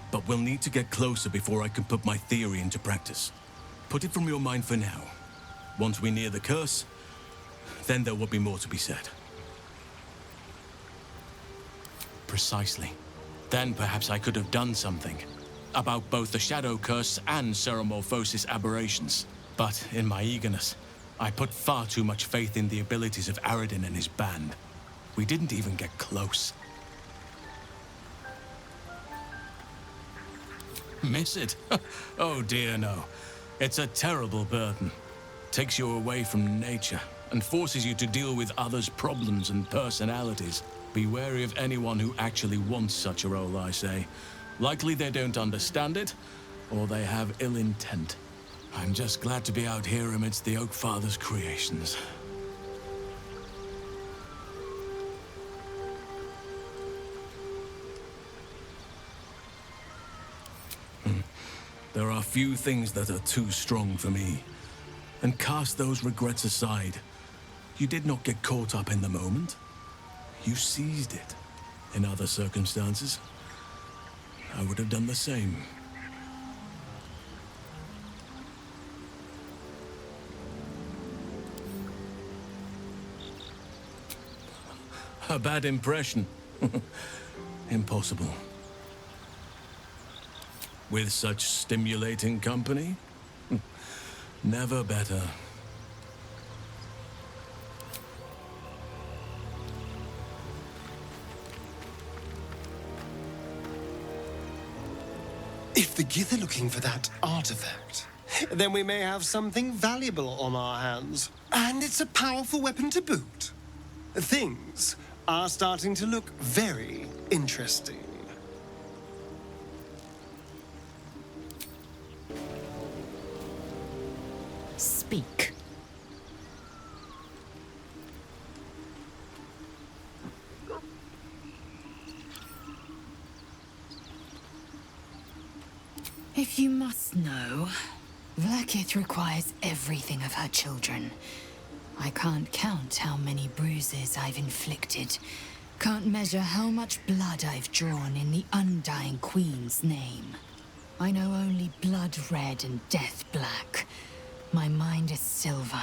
S20: But we'll need to get closer before I can put my theory into practice. Put it from your mind for now. Once we near the curse, then there will be more to be said. Precisely. Then perhaps I could have done something about both the Shadow Curse and Ceremorphosis aberrations. But in my eagerness, I put far too much faith in the abilities of Aradin and his band. We didn't even get close. Miss it? Oh dear, no. It's a terrible burden. Takes you away from nature and forces you to deal with others' problems and personalities. Be wary of anyone who actually wants such a role, I say. Likely they don't understand it, or they have ill intent. I'm just glad to be out here amidst the Oak Father's creations. There are few things that are too strong for me. And cast those regrets aside. You did not get caught up in the moment. You seized it. In other circumstances, I would have done the same. A bad impression. Impossible. With such stimulating company? Never better.
S4: If the Gith are looking for that artifact, then we may have something valuable on our hands. And it's a powerful weapon to boot. Things are starting to look very interesting.
S21: Speak. If you must know, Vlaakith requires everything of her children. I can't count how many bruises I've inflicted. Can't measure how much blood I've drawn in the Undying Queen's name. I know only blood red and death black. My mind is silver,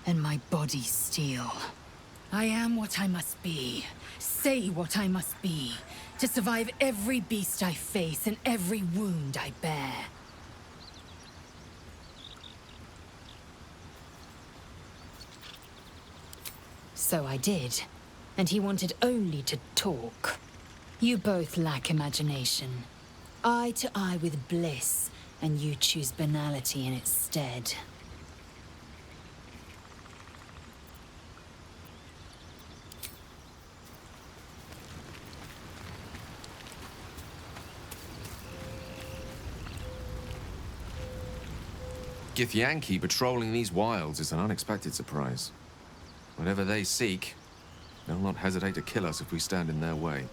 S21: and my body steel. I am what I must be, say what I must be, to survive every beast I face and every wound I bear. So I did, and he wanted only to talk. You both lack imagination. Eye to eye with bliss, and you choose banality in its stead.
S8: Githyanki patrolling these wilds is an unexpected surprise. Whatever they seek, they'll not hesitate to kill us if we stand in their way.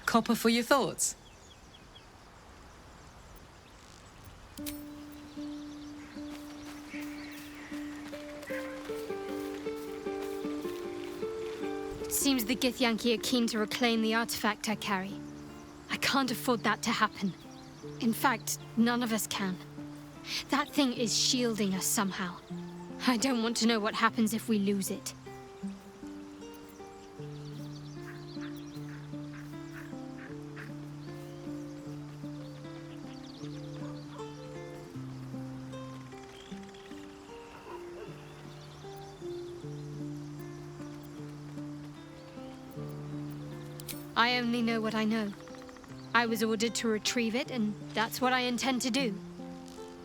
S17: Copper for your thoughts?
S18: Seems the Githyanki are keen to reclaim the artifact I carry. I can't afford that to happen. In fact, none of us can. That thing is shielding us somehow. I don't want to know what happens if we lose it. I only know what I know. I was ordered to retrieve it, and that's what I intend to do.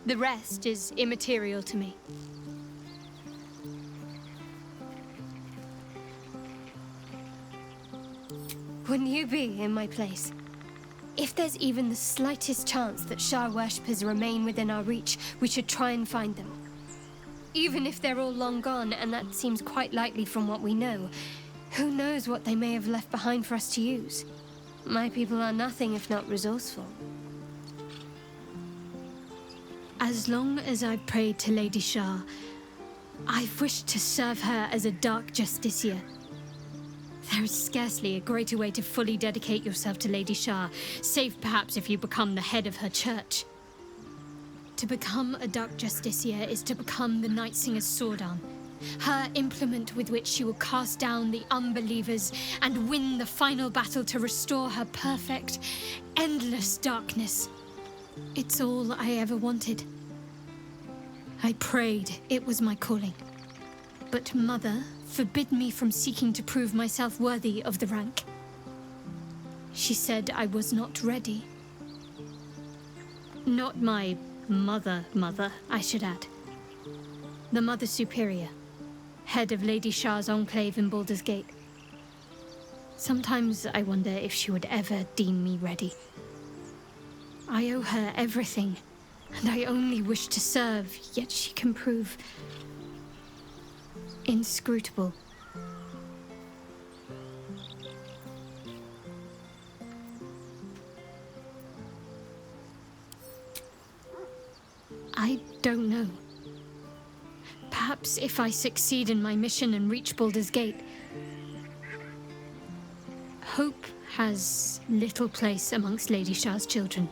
S18: The rest is immaterial to me. Wouldn't you be in my place? If there's even the slightest chance that Shah worshippers remain within our reach, we should try and find them. Even if they're all long gone, and that seems quite likely from what we know, who knows what they may have left behind for us to use? My people are nothing if not resourceful. As long as I've prayed to Lady Shah, I've wished to serve her as a dark justiciar. There is scarcely a greater way to fully dedicate yourself to Lady Shah, save perhaps if you become the head of her church. To become a dark justiciar is to become the Night Singer's sword arm, her implement with which she will cast down the unbelievers and win the final battle to restore her perfect, endless darkness. It's all I ever wanted. I prayed it was my calling. But Mother forbid me from seeking to prove myself worthy of the rank. She said I was not ready. Not my mother, I should add. The Mother Superior, head of Lady Shah's enclave in Baldur's Gate. Sometimes I wonder if she would ever deem me ready. I owe her everything, and I only wish to serve, yet she can prove inscrutable. I don't know. Perhaps if I succeed in my mission and reach Baldur's Gate. Hope has little place amongst Lady Shah's children.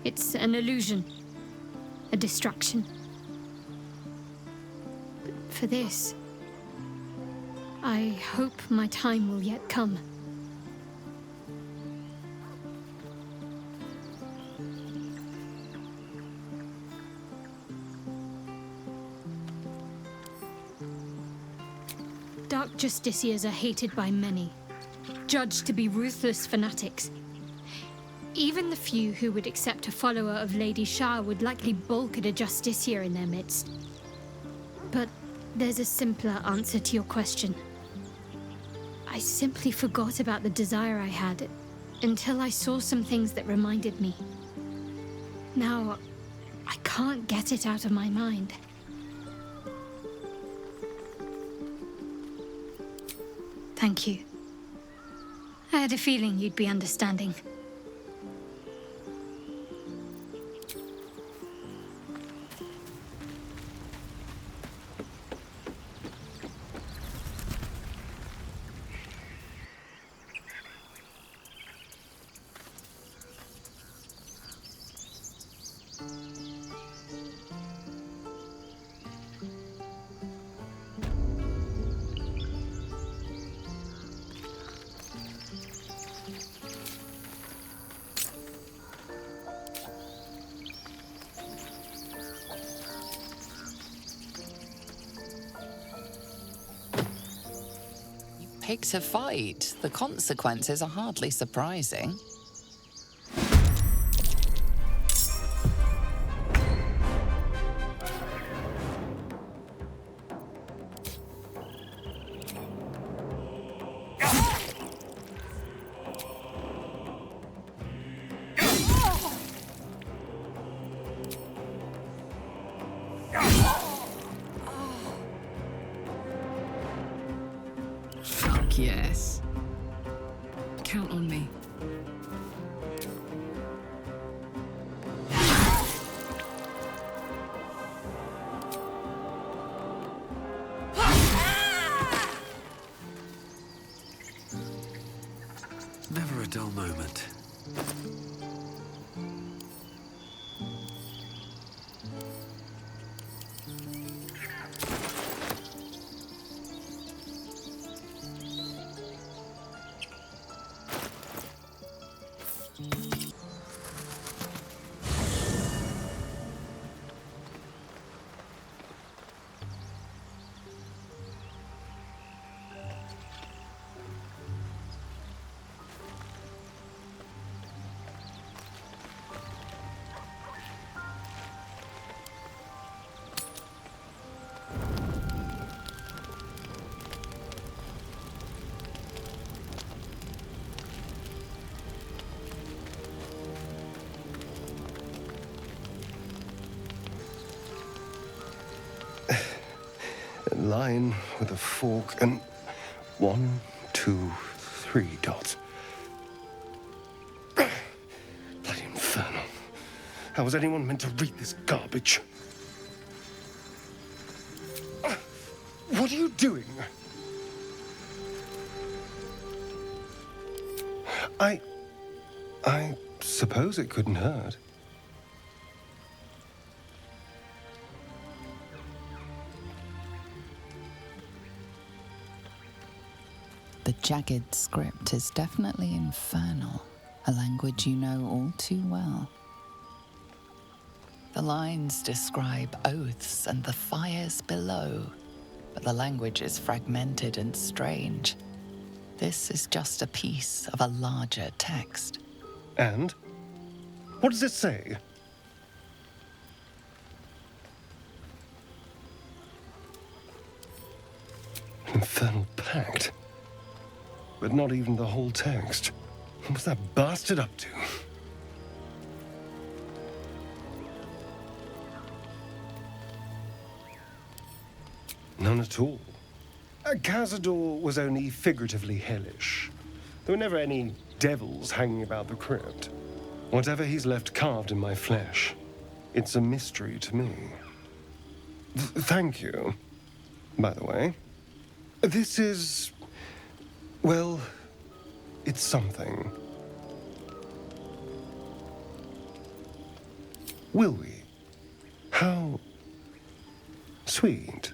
S18: It's an illusion, a distraction. But for this, I hope my time will yet come. Dark justiciars are hated by many, judged to be ruthless fanatics. Even the few who would accept a follower of Lady Shah would likely balk at a justiciar in their midst. But there's a simpler answer to your question. I simply forgot about the desire I had until I saw some things that reminded me. Now, I can't get it out of my mind. Thank you. I had a feeling you'd be understanding.
S6: Picked a fight. The consequences are hardly surprising.
S5: Yes. Count on me.
S7: Never a dull moment.
S4: line with a fork and 1, 2, 3 dots. Bloody infernal. How was anyone meant to read this garbage? What are you doing? I suppose it couldn't hurt.
S6: The jagged script is definitely infernal, a language you know all too well. The lines describe oaths and the fires below, but the language is fragmented and strange. This is just a piece of a larger text.
S4: And? What does it say? Infernal pact. But not even the whole text. What was that bastard up to? None at all. Cazador was only figuratively hellish. There were never any devils hanging about the crypt. Whatever he's left carved in my flesh, it's a mystery to me. Thank you, by the way. This is... well, it's something. Will we? How sweet.